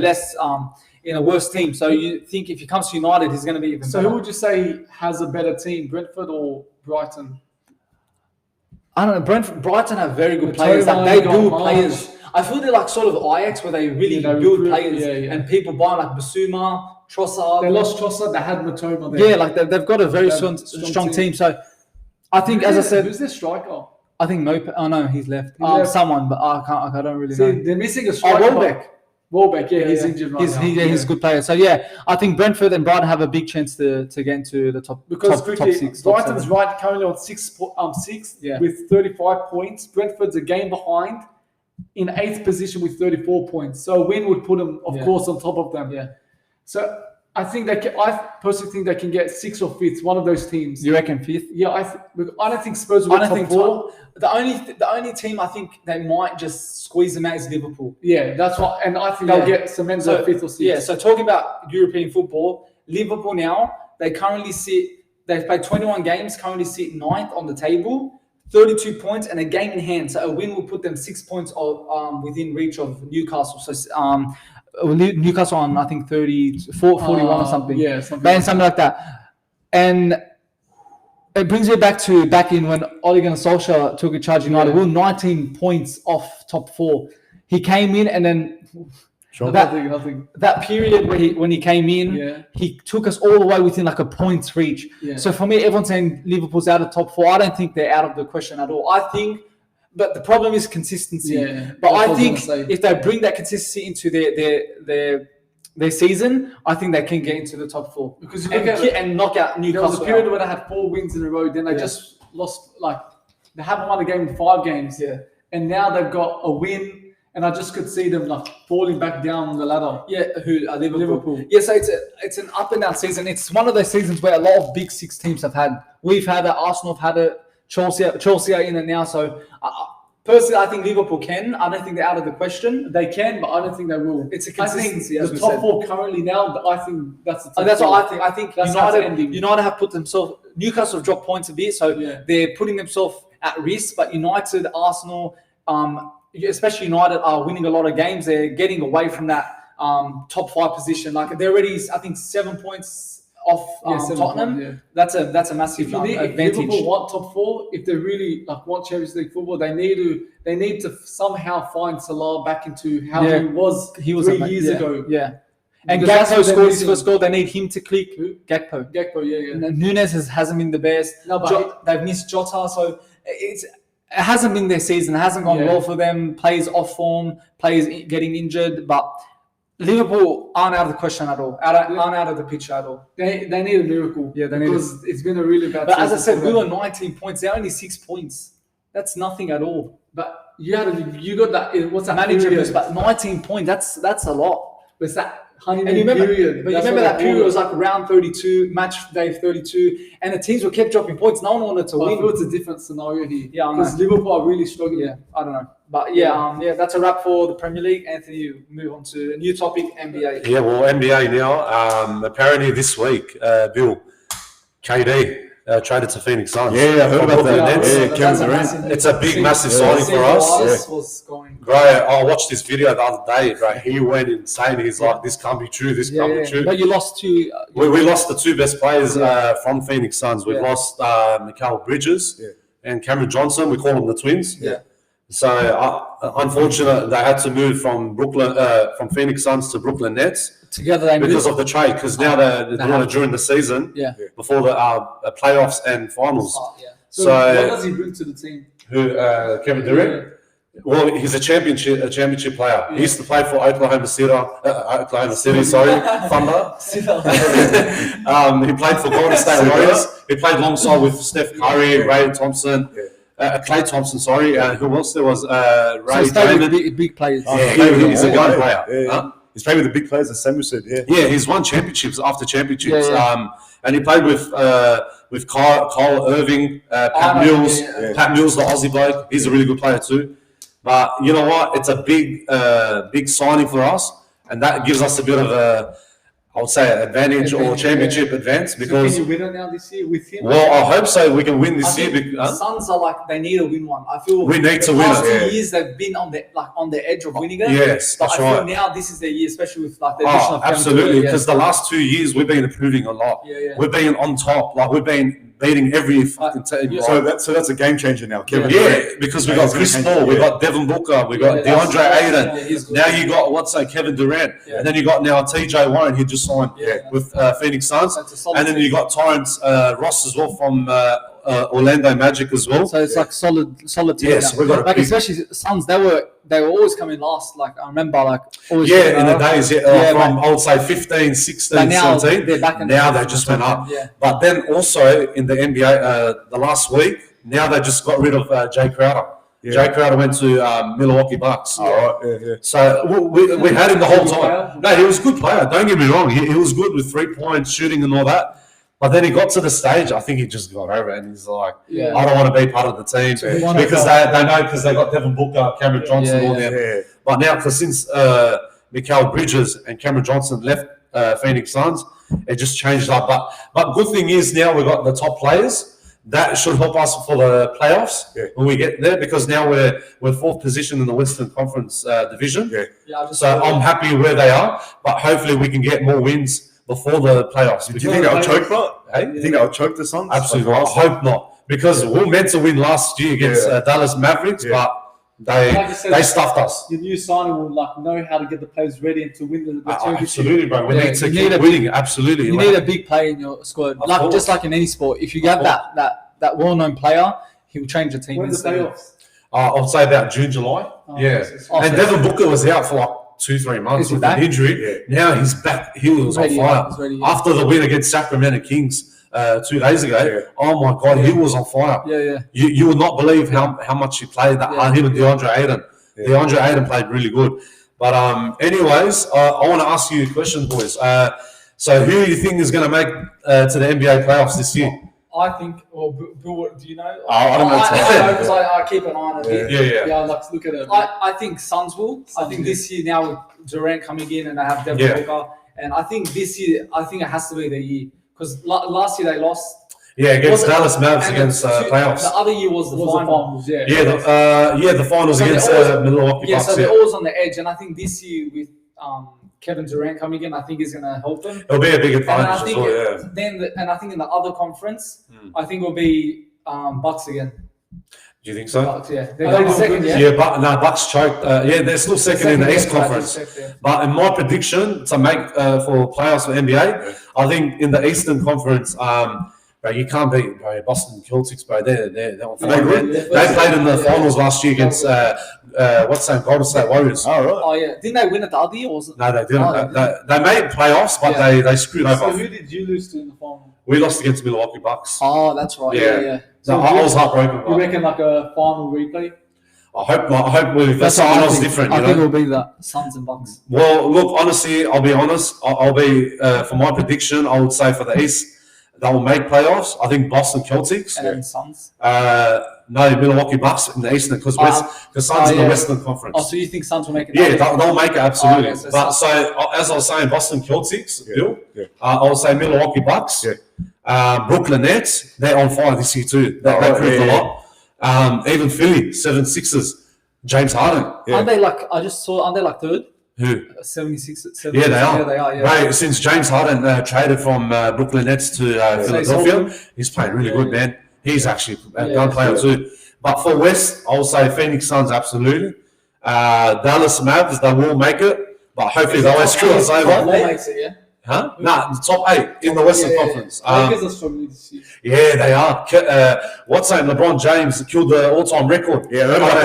less in a worse team. So you think if he comes to United, he's going to be even So better. who would you say has a better team, Brentford or Brighton? I don't know. Brighton have very good The players. Like, they Tony, build March. players. I feel they're like sort of Ajax where they really Yeah, they build recruit- players yeah. and people buy like Basuma, Trossard. They lost Trossard, they had Matoma there. Yeah, like they've got a very They have strong team. So I think, as I said, who's their striker? I think Mope. Oh no, he's left. He left. Someone, but I don't really know. They're missing a Oh, striker. Welbeck. Yeah, he's injured right now. He's a good player. So yeah, I think Brentford and Brighton have a big chance to get into the top Because top quickly, six. top Brighton's seven. right currently on sixth Yeah. with 35 points. Brentford's a game behind in 8th position with 34 points. So a win would put them, of course, on top of them. Yeah. So I think I personally think they can get 6th or 5th, one of those teams. You reckon fifth? Yeah, I don't think Spurs will I get don't top think 4. the only team I think they might just squeeze them out is Liverpool. Yeah, that's what, and I think Yeah. they'll get Semenza So 5th or 6th. yeah, so talking about European football, Liverpool now they've played 21 games, currently sit 9th on the table, 32 points and a game in hand. So a win will put them 6 points within reach of Newcastle. So Newcastle on I think 41 or something. Yeah, something Something like that. And it brings me back in when Ole Gunnar Solskjaer took a charge of United. Yeah. We were 19 points off top 4. He came in and then nothing. that period when he came in, Yeah. he took us all the way within like a points reach. Yeah. So for me, everyone's saying Liverpool's out of top 4. I don't think they're out of the question at all. I think, but the problem is consistency. Yeah, But that's what I I was think gonna say. if they bring that consistency into their season, I think they can get into the top 4 Because you and, look at and knock out there was Newcastle. a period where they had 4 wins in a row, then they Yeah. just lost like They haven't won a game in 5 games. Yeah. And now they've got a win, and I just could see them like falling back down the ladder. Yeah, who are Liverpool. Yeah, so it's an up and down season. It's one of those seasons where a lot of Big Six teams have had. We've had it. Arsenal have had it. Chelsea are in it now. So personally, I think Liverpool can. I don't think they're out of the question. They can, but I don't think they will. It's a consistency. I think the top 4 currently now, I think that's the top that's 4. what I think. I think That's United have put themselves. Newcastle have dropped points a bit, so they're putting themselves at risk. But United, Arsenal, especially United, are winning a lot of games. They're getting away from that top 5 position. Like they're already, I think, 7 points off Tottenham. That's a massive advantage. If Liverpool want top 4, if they really want Champions League football, they need to somehow find Salah back into how he was 3 years ago. Yeah. And Gakpo scored his first goal. They need him to click. Gakpo, yeah. And Nunes hasn't been the best. No, but they've missed Jota, so it hasn't been their season. It hasn't gone well for them. Players off form, players getting injured, but Liverpool aren't out of the question at all. Aren't out of the picture at all. They need a miracle. Yeah, because it's been a really bad. But as I said, we were 19 points. They're only 6 points. That's nothing at all. But you got that. What's that manager? period? But 19 points. That's a lot. It's that period. But you remember that period was like round 32, match day 32, and the teams were kept dropping points. No one wanted to win. I feel it's a different scenario here. Yeah, because Liverpool are really struggling. Yeah, I don't know. But that's a wrap for the Premier League. Anthony, you move on to a new topic, NBA. Yeah, well, NBA now. Apparently this week, Bill, KD traded to Phoenix Suns. Yeah, I heard about that. Yeah, Kevin Durant. It's a big, massive signing for us. Was going. Bro, I watched this video the other day, bro. He went insane. He's like, this can't be true. This can't be true. But you lost to... we lost the 2 best players from Phoenix Suns. We've lost Mikal Bridges and Cameron Johnson. We call them the twins. Yeah. So, unfortunately, they had to move from Phoenix Suns to Brooklyn Nets together because of the trade. Because now they're doing it during the season, before the playoffs and finals. So, what does he bring to the team? Who Kevin Durant? Yeah. Well, he's a championship player. He used to play for Oklahoma City, Thunder. He played for Golden State Warriors. He played alongside with Steph Curry, Ray Thompson. Klay Thompson, who else there was? Ray Draymond. Big players. He's a gun player. He's played with the big players, as Samuel said. Yeah, he's won championships after championships. And he played with Kyle Irving, Pat Mills. Pat Mills, the Aussie bloke. He's a really good player too. But you know what? It's a big signing for us, and that gives us a bit of a, I would say, advantage or championship advance because. So can you win it now this year with him? Well, I hope so. We can win this year. The Suns are like they need to win one. I feel we need to win it. The last 2 years they've been on the edge of winning it. Yes, but that's I feel right. now this is their year, especially with like the addition of absolutely, because the last 2 years we've been improving a lot. We've been on top. Like we've been beating every fucking team. So that's a game changer now, Kevin. Because we got Chris Paul, we got Devin Booker, we got DeAndre Ayton. Now you got Kevin Durant, and then you got now TJ Warren. He just signed with Phoenix Suns, and then you got Torrance Ross as well from Orlando Magic as well. So it's like solid team. Yes, we got especially Suns. They were always coming last. Like I remember, always. In the days, from I would say 15, 16, 17. They're back now they just went up. But then also in the NBA, the last week, now they just got rid of Jay Crowder. Jay Crowder went to Milwaukee Bucks. So we had him the whole time. No, he was a good player. Don't get me wrong. He was good with 3-point shooting and all that. But then he got to the stage, I think he just got over it, and he's like, I don't want to be part of the team. Because they know, because they got Devin Booker, Cameron Johnson, all them. But now, because since Mikal Bridges and Cameron Johnson left Phoenix Suns, it just changed up. But good thing is now we've got the top players. That should help us for the playoffs when we get there, because now we're 4th position in the Western Conference division. So I'm happy where they are, but hopefully we can get more wins before the playoffs. Do you think they'll choke that? You think they'll choke the Suns? Absolutely. I hope not, because we were meant to win last year against Dallas Mavericks, but they stuffed us. The new signing will know how to get the players ready and to win the championship. Absolutely, bro. We need to keep winning. Absolutely. You need a big player in your squad, just like in any sport. If you have that well-known player, he will change the team. When's the playoffs? I'll say about June, July. And Devin Booker was out for 2-3 months with an injury. Now he's back. He was on fire after the win against Sacramento Kings. 2 days ago. Yeah. Oh my God, he was on fire. Yeah. You would not believe how much he played that hard. Him and DeAndre Ayton. Yeah. DeAndre Ayton played really good. But anyways, I want to ask you a question, boys. So who do you think is going to make to the NBA playoffs this year? I think, well, Bill, do you know? I don't know. I know because I keep an eye on it. Yeah. I like to look at it. I think Suns will. I think this year now with Durant coming in and they have Devin Booker, and I think this year, I think it has to be the year because last year they lost. Yeah, against Dallas Mavs and against playoffs. The other year was the finals. The finals So against Milwaukee Bucks. So they're always on the edge, and I think this year with Kevin Durant coming in, I think is going to help them. It'll be a big And I advantage as think well, I think in the other conference, I think it'll be Bucks again. Do you think so? Bucks, yeah. They're second, yeah. Bucks choked. They're still second in the East Conference. But in my prediction to make for playoffs for NBA, I think in the Eastern Conference, bro, you can't beat Boston Celtics, bro. They're on fire. They played in the finals last year against Golden State Warriors. Oh, right. Oh yeah, didn't they win it the other year? Or was it? No, they didn't. They made playoffs, but they screwed So over. who did you lose to in the final? We lost against Milwaukee Bucks. Oh, that's right. Yeah. So I was heartbroken. You reckon like a final replay? I hope the finals different. I think it'll be the Suns and Bucks. Well, look, honestly, I'll be honest. I'll be for my prediction. I would say for the East, they will make playoffs. I think Boston Celtics. And then Suns. No, Milwaukee Bucks in the Eastern because Suns in the Western Conference. Oh, so you think Suns will make it? Yeah, they'll make it absolutely. Oh, okay, But as I was saying, Boston Celtics, Bill. I would say Milwaukee Bucks. Brooklyn Nets, they're on fire this year too. They proved a lot. Even Philly, 76ers, James Harden. Aren't they like? I just saw. Aren't they like third? Who? 76. Yeah, they are. Yeah, they are. Yeah. Right, since James Harden traded from Brooklyn Nets to Philadelphia, he's playing really good, man. He's actually a gun player too. But for West, I will say Phoenix Suns, absolutely. Dallas Mavs, they will make it, but hopefully they won't screw us over. They makes it, yeah. Huh? Nah, the top 8 in the Western Conference. Lakers are struggling this year. Yeah, they are. LeBron James killed the all-time record. Yeah, a couple of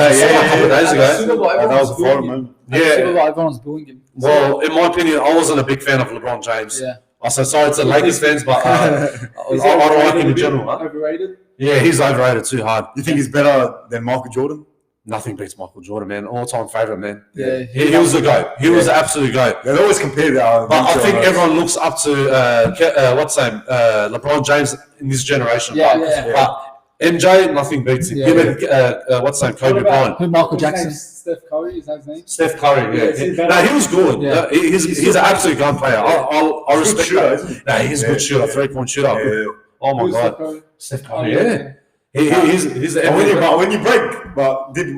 days ago. That was a foreign moment. Everyone's booing him. Well, in my opinion, I wasn't a big fan of LeBron James. Yeah. I said sorry to Lakers fans, but I don't like him in general. Huh? Overrated? Yeah, he's overrated too hard. You think he's better than Michael Jordan? Nothing beats Michael Jordan, man. All-time favorite, man. Yeah. He was the GOAT. He was the absolute GOAT. They always compare that. But I think everyone looks up to LeBron James in this generation. But MJ, nothing beats him. Him and Kobe Bryant. Who? Michael Jackson. Steph Curry, is that his name? Steph Curry, No, he was good. Yeah. He's an absolute gun player. I respect shooter, that. He's a good shooter, 3-point shooter. Yeah. Oh my Who's God. Steph Curry, He's when you break, but did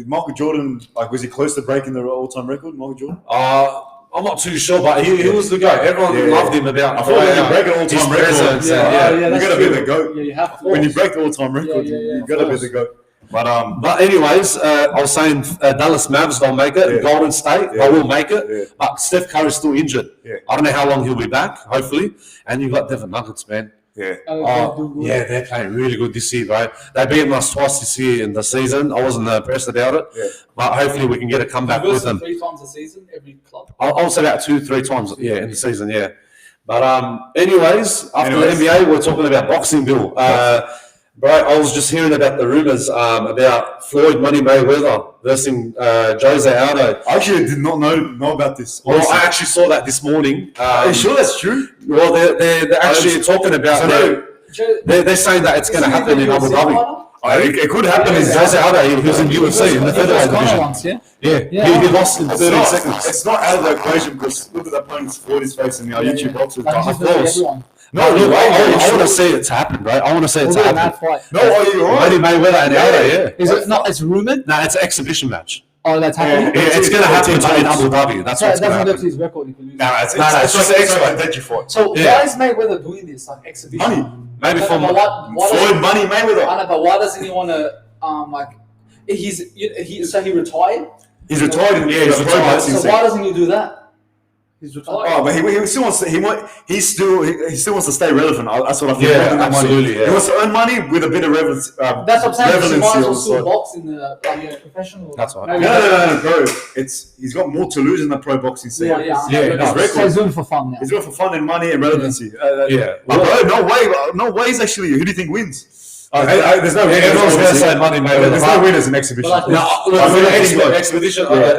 Michael Jordan, like, was he close to breaking the all-time record, Michael Jordan? I'm not too sure, but he was the GOAT. Everyone loved him about. I thought when you break an all-time record, you gotta be the GOAT. Yeah, you have to. When you break the all-time record, you gotta be the GOAT. But anyways, I was saying Dallas Mavs don't make it. Golden State, they will make it. But Steph Curry's still injured. I don't know how long he'll be back. Hopefully, and you got Denver Nuggets, man. They're playing really good this year, bro. They beat us twice this year in the season. I wasn't impressed about it, but hopefully we can get a comeback with them. 3 times a season, every club. I'll say about 2-3 times, in the season, But anyways, after the NBA, we're talking about boxing, Bill. Bro, I was just hearing about the rumors about Floyd Money Mayweather versus Jose Aldo. I actually did not know about this. Well, I actually saw that this morning. Are you sure that's true? Well, they're actually talking about. They're saying that it's going to happen in Abu Dhabi. It could happen. Jose Aldo, he was in UFC in the featherweight division. He lost in 30 seconds. It's not out of the equation because look at that opponent's Floyd's face in our YouTube boxes. Of course. No, look, I want to see it happen, right? I want to see it happen. No, are you right? Money Mayweather and Aldo, Is it not? It's rumored. No, it's an exhibition match. Oh, that's happening. Yeah, it's going to happen in Abu Dhabi. That's So what's it going to doesn't go to happen. his record if he loses. No, it's just just extra identity for it. So why is Mayweather doing this like exhibition? Money. Maybe But from why Floyd Money Mayweather. I know, but why doesn't he want to he retired? He's retired. He's retired. So why doesn't he do that? Boxing. So why doesn't he do that? Yeah, he's retired. So why doesn't he do that? He's retired. Oh, but he still wants to. He still wants to stay relevant. That's what I feel. Yeah, absolutely. He wants to earn money with a bit of relevance. That's what I'm saying. He might as well still also. box in the professional. That's right. No, bro. He's got more to lose in the pro boxing scene. Yeah. So he's doing it for fun now. He's doing it for fun and money and relevancy. Yeah. But bro, no ways actually. Who do you think wins? There's no winners. Everyone's going to say money, maybe. There's no winners in exhibition.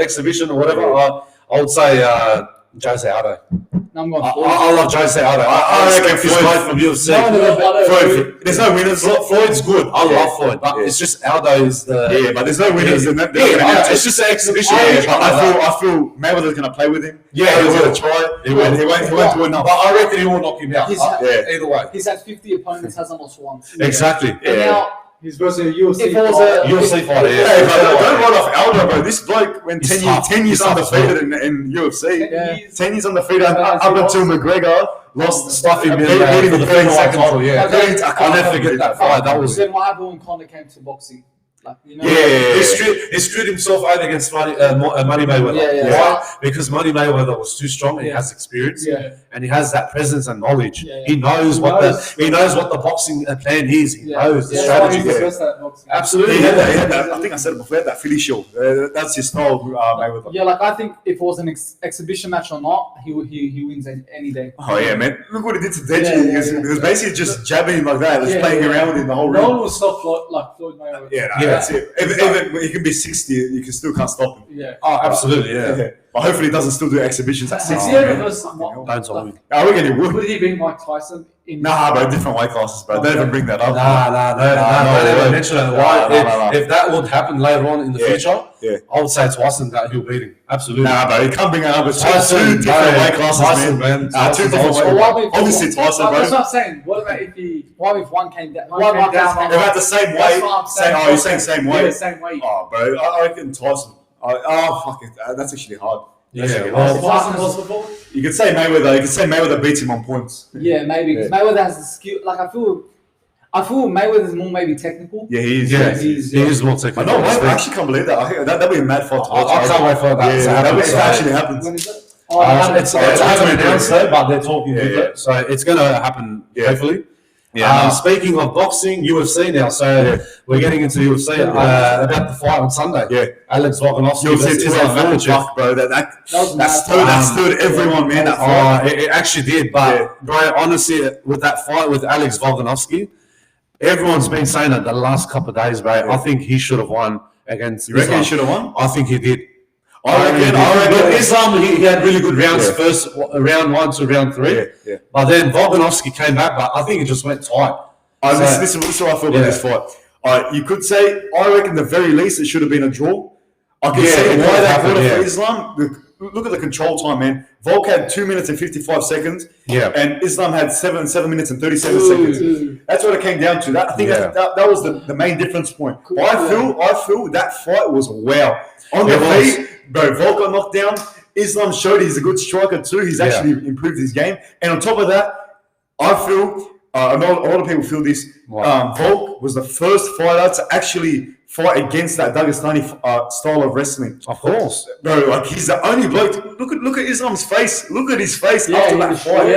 Exhibition or whatever. I would say Jose Aldo. I'm going I love Jose Aldo. I reckon Floyd from UFC. Floyd, there's no winners. Floyd's good. I love Floyd, but it's just Aldo is the. Yeah, but there's no winners in that. It's just an exhibition. I feel Mayweather's going to play with him. Yeah, he's going to try. He won't do enough. But I reckon he will knock him out. Either way. He's had 50 opponents, hasn't lost once. Exactly. And now, He's versus a UFC UFC fighter. Yeah, but don't run off Aldo, bro. This bloke went 10 years undefeated in UFC. 10 years undefeated up until McGregor lost Stuff him in beating for the 30 first seconds. title. Yeah, I'll never forget that fight. That was. Then what happened when Conor came to boxing? He screwed himself out against Money Mayweather. Why? Because Money Mayweather was too strong and he has experience and he has that presence and knowledge. He knows what the boxing plan is. He knows the strategy. Absolutely. He had that, I think I said it before, he had that Philly show. That's his style, Mayweather. Yeah, like I think if it was an exhibition match or not, he wins any day. Oh yeah, man! Look what he did to Deji. He was basically just jabbing him like that, just playing around with him the whole No room. one will stop Floyd Mayweather. That's it. Even he can be 60, you can still can't stop him. Yeah. Oh, absolutely. Yeah. But hopefully he doesn't still do exhibitions at 60. Don't tell me. I reckon he would. Would he beat Mike Tyson? Nah, bro, different weight classes, bro. Don't even bring that up. Don't even mention it. Why? If that would happen later on in the future, I would say it's Tyson that he'll beat him. Absolutely. Nah, bro, you can't bring it up. It's two Tyson, different weight classes, man. Two different weight classes. Obviously Tyson, bro. That's what I'm saying. What about if one came down? They're at the same weight. Oh, you're saying same weight? Yeah, same weight. Oh, bro, I reckon Tyson. Fuck it. That's actually hard. You could say Mayweather. You could say Mayweather beats him on points. Yeah, maybe because Mayweather has the skill. Like I feel Mayweather's more maybe technical. Yeah, he is. Yeah, he is more technical. No, I actually can't believe that. I think that'd be a mad fight to watch. I can't wait for that to happen. That actually happens. When is it? It's hasn't announced though, but they're talking with it, so it's going to happen hopefully. Speaking of boxing, UFC now. So we're getting into UFC about the fight on Sunday. Yeah, Alex Volkanovski versus Fuck, bro. That stood everyone, man. That fight. It actually did, but bro, honestly, with that fight with Alex Volkanovski, everyone's been saying that the last couple of days, bro. I think he should have won against. You reckon he should have won? I think he did. I reckon Islam, he had really good rounds, first round 1 to round 3. But then Volkanovski came back, but I think it just went tight. This is what I feel about this fight. You could say, I reckon the very least it should have been a draw. I can see why they called it for Islam. Look at the control time, man. Volk had 2 minutes and 55 seconds. Yeah. And Islam had 7 minutes and 37 seconds. That's what it came down to. I think that was the main difference point. Cool. I feel that fight was wow. On the feet, bro, Volk got knocked down. Islam showed he's a good striker too. He's actually improved his game. And on top of that, I feel, I know a lot of people feel this, Volk was the first fighter to actually fight against that Dagestani style of wrestling. Of course. Bro, like he's the only bloke. Look at Islam's face. Look at his face after that fight.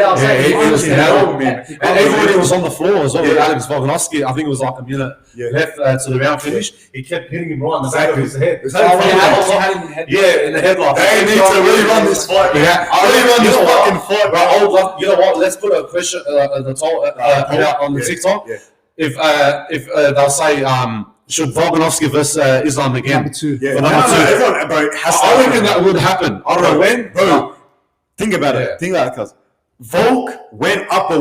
He was man. And everybody was on the floor as well with Alex Volkanovski. I think it was like a minute left to the round finish. He kept hitting him right in the back of his head. In the headlock. They need to really run this fight, man. Really run this fucking fight, bro. You know what? Let's put a question on the TikTok. If they'll say, should Volkanovski versus Islam again? Number 2. Everyone, bro, I reckon that would happen. I don't know when. Bro, think about it. Think about it, cuz Volk went up a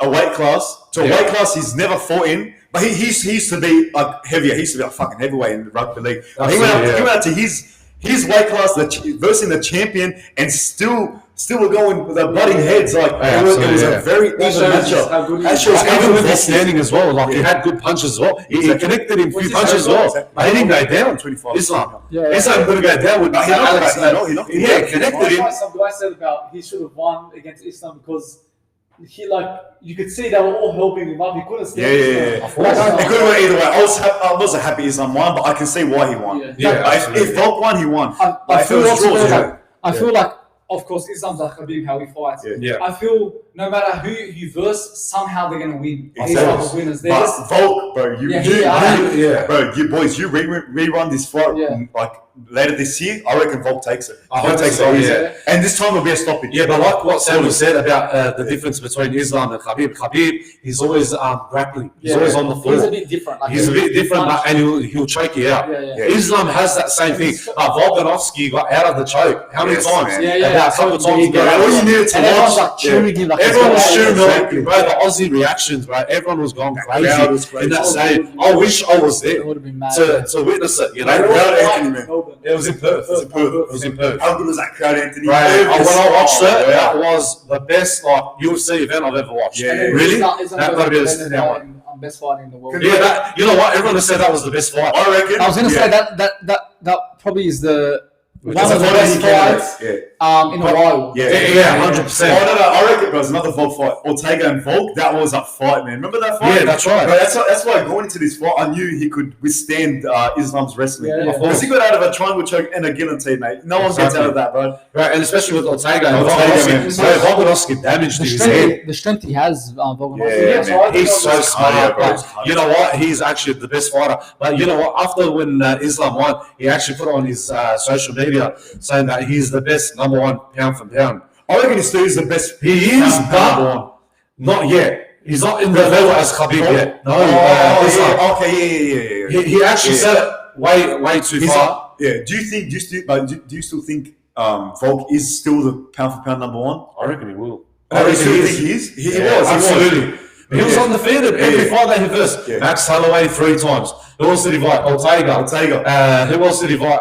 weight class to a weight class he's never fought in. But he used to be like heavier. He used to be like fucking heavyweight in the rugby league. He went out to his weight class, versing the champion, and still were going with the butting heads. Like it was a very even matchup. That shows even with his standing as well. Like he had good punches as well. He connected in few punches as well. But he didn't go down. Islam. Islam couldn't go down with Alex. Connected him. Some guy said about he should have won against Islam because you could see they were all helping him up. He couldn't stand. It could have went either way. I wasn't happy Islam won, but I can see why he won. If Volk won, he won. I feel like of course, Islam's like Khabib, how he fights. Yeah. I feel no matter who you verse, somehow they're gonna win. Exactly. Islam are winners. They're But just Volk, bro, Yeah. bro, you boys, you rerun this fight like later this year. I reckon Volk takes it. I Volk hope takes so, it, yeah. and this time will be a stoppage. Yeah, but like what Sam said about the difference between Islam and Khabib, he's always grappling. He's always on the floor. He's a bit different. Like He's a bit different, and he'll choke you out. Yeah. Islam has that same thing. Volkanovski got out of the choke. How many times? man. About a couple of times. Yeah, all you needed to And everyone's watch. like cheering him. Like Everyone was he's cheering gonna- him, bro. The Aussie reactions, bro. Everyone was going crowd crazy was crazy. in that stadium. I wish I was there It would have been mad. to witness it. You know, That crowd, Anthony, man. it was in Perth. It was in Perth. How good was that crowd, Anthony? Right. When I watched it, yeah. that was the best UFC event I've ever watched. Yeah. Really? Islam That gotta be the better standout one. than best fighter in the world. Yeah, that, you know what? Everyone has said that was the best fight. I reckon. I was gonna say that probably is the one That's of the a best fights Yeah. in a while. Yeah, 100%. Oh, no, I reckon, bro, it's another Volk fight. Ortega and Volk, that was a fight, man. Remember that fight? Yeah, that's right. Bro, that's why going into this fight, I knew he could withstand Islam's wrestling. Yeah. Because he got out of a triangle choke and a guillotine, mate. No one gets Exactly. out of that, bro. Right, and especially with Ortega. man. Volkanovski damaged his head. The strength he has, Volkanovski. Yeah, man. He's so smart, bro. bro. You know what? He's actually the best fighter. But you know what? After when Islam won, he actually put on his social media saying that he's the best number one pound for pound. I reckon he still is the best. He is, number but one. not yet. He's not in the level as Khabib yet. No, Islam. yeah. Okay, yeah. He actually said it way too He's far. yeah. Do you still think Volk is still the pound for pound number one? I reckon he will. I reckon he is. He was. Absolutely. He was undefeated every fight that he versed. Yeah. Max Holloway 3 times. Who else did he fight? Ortega. Who else did he fight?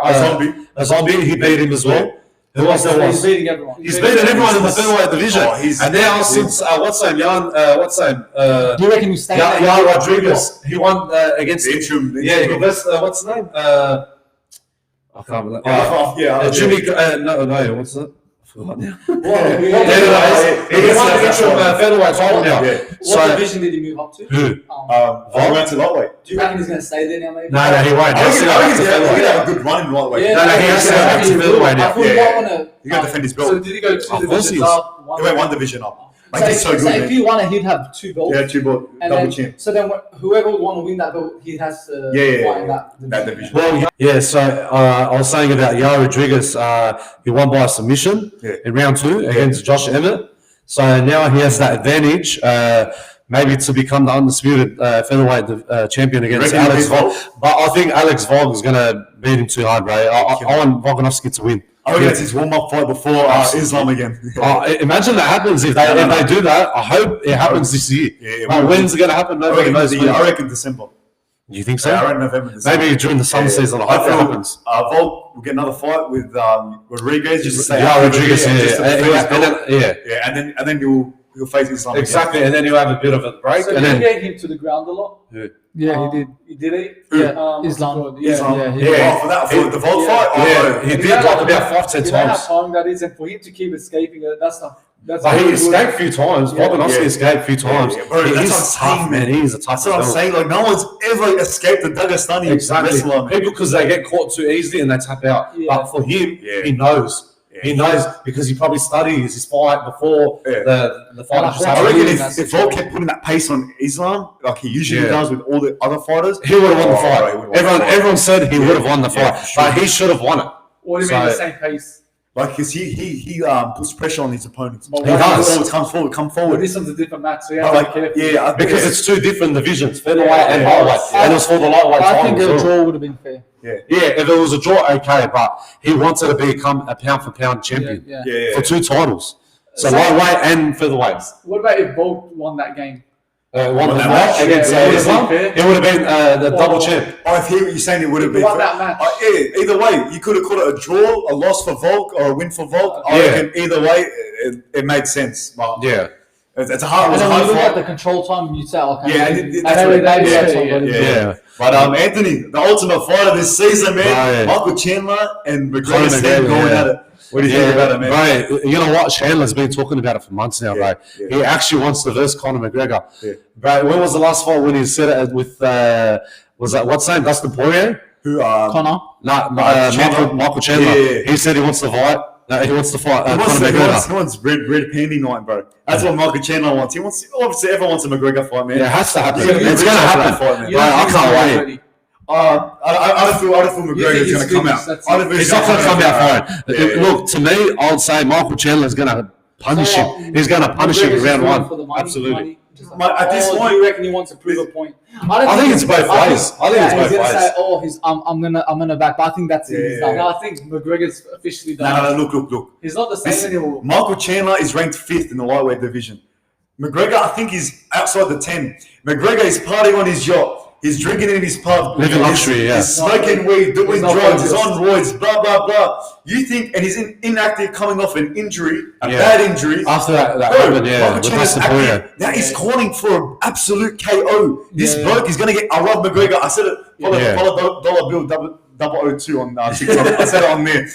A zombie. He beat him as well. Who else there was? He's beating everyone. He's beaten everyone in the featherweight division. And now since what's name? Do you reckon he's staying there? Jan Rodriguez. He won against. The interim. Yeah, he versed what's his name? I can't remember. Jimmy. No. What's that? I forgot now. He won the interim featherweight title now. What division did he move up to? Who? I went to lightweight. Do you reckon he's going to stay there now, maybe? No, he won't. I reckon he have a good run in lightweight. Yeah, No, he has to go back to featherweight now. I thought he might want to. You got to defend his belt. So did he go two Of course he divisions is. up? He went one division up. Like, So, he's so so good, if man. he won it, he'd have 2 belts. Yeah, two belt, And double then, champ. so then whoever would want to win that belt, he has to fight in That division. Well, yeah. So I was saying about Yair Rodriguez. He won by submission in round 2 against Josh Emmett. So now he has that advantage, maybe to become the undisputed featherweight champion against reckon Alex he beats Volk. But I think Alex Volk is going to beat him too hard, bro. I want Volkanovski to win. I reckon it's his warm-up fight before Islam again. Imagine that happens if they do that. I hope it happens this year. Yeah, But when's it going to happen? Nobody knows. I reckon December. You think so? Yeah, I reckon November, December. Maybe during the summer season. I hope it happens. Volk will get another fight with Rodriguez. Just to say, Rodriguez, just to defend his belt. yeah. and then he'll face Islam. Exactly, and then you have a bit of a break, So and did he then get him to the ground a lot? Yeah, he did. He did it? Yeah, Islam. Yeah. For the Volk fight. he did like about 5-10 You know how times. tiring that is, and for him to keep escaping it, that's But he escaped a few times. Volkanovski escaped a few times. Bro, He's that's what I'm saying, tough, man. He's a tough That's what I'm saying. Like, no one's ever escaped the Dagestani wrestler. People, because they get caught too easily and they tap out. Yeah. But for him, he knows. He knows because he probably studies his fight before the fight. I reckon if Volk kept putting that pace on Islam, like he usually does with all the other fighters, he would have won the fight. Right, Everyone said he would have won the fight, but he should have won it. What do you mean the same pace? like because he puts pressure on his opponents. Well, He does. Always come Well, forward. this is a different match, so you But have to like, be careful. Because it's 2 different divisions, featherweight and yeah. lightweight, and it was for the lightweight I think title a as well. draw would have been fair. Yeah, if it was a draw, okay, but he wanted to become a pound for pound champion Yeah. for 2 titles. So So- lightweight and featherweight. What about if Volk won that game? Won the that match match? against Yeah, Islam, fair. it would have been the double champ. Oh, if you're saying it would have He been won that match. either way, you could have called it a draw, a loss for Volk, or a win for Volk. I reckon either way, it made sense. But Yeah. it's a hard. And It's a then when hard you look at fight. the control time, you say, okay, Yeah, maybe that's what it- maybe yeah, that's yeah, what it is. Yeah. But Anthony, the ultimate fighter this season, man, Right. Michael Chandler and Conor McGregor McGregor, going yeah. at it. What do you think about it, man? Bro, you know what? Chandler's been talking about it for months now, bro. Yeah. He actually wants to verse Conor McGregor. Yeah. Bro, when was the last fight when he said it with, was that, what's his name, Dustin Poirier? Who? Connor. No, Chandler. Michael Chandler. Yeah. He said he wants to fight No, he wants to fight He Conor McGregor. wants red panty night, bro. That's what Michael Chandler wants. Obviously, everyone wants a McGregor fight, man. Yeah, it has to happen. He's gonna be It's going to rich after happen. that fight, man. You Bro, don't I think can't he's wait. ready? I don't feel McGregor's going to come out. He's not going to come out for it. Look, to me, I would say Michael Chandler is going to punish him. He's going to punish him in round one. Absolutely. At this point, do you reckon he wants to prove a point? I think it's both ways. I think it's both he's gonna ways. say, "Oh, I'm gonna back," but I think that's it. He's done. No, I think McGregor's officially done. No, look. He's not the same anymore. Michael Chandler is ranked 5th in the lightweight division. McGregor, I think, is outside the 10. McGregor is partying on his yacht. He's drinking in his pub. Living luxury, yeah. He's smoking weed, doing not drugs, he's focused. on roids, blah, blah, blah. You think, and he's inactive coming off an injury, a Yeah. bad injury. After that Bro, happened, yeah, Michael with Chandler's Dustin active. Poirier. Now he's calling for an absolute KO. This bloke is going to get, I love McGregor. I said it, follow Dollar Bill 002 on TikTok. I said it on there. His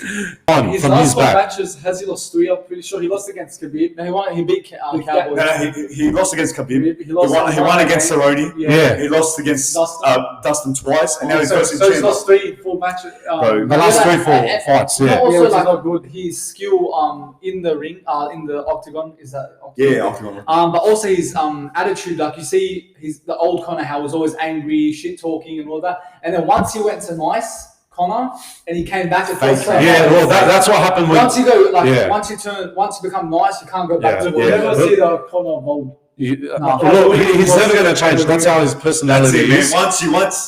From last his 4 back. matches, has he lost 3? I'm pretty sure he lost against Khabib. No, he beat Cowboys. No, he lost against Khabib. He lost He won against Cerrone. Yeah. He lost against Dustin twice, and now he's So versing he's Chandler. lost 3 full matches. Bro, The last 3-4 fights, yeah. Also, Also, like, not good. His skill in the ring, in the octagon, is that octagon? Yeah, Octagon. but also his attitude, like you see, he's the old Conor how was always angry, shit talking, and all that. And then once he went to nice Conor, and he came back to Fake. Yeah, well, that's what happened with... once you go like Yeah. once you become nice, you can't go back Yeah. to We'll whatever. never see the Conor mold. Look, he's never going to change. That's how his That's personality it, man. is.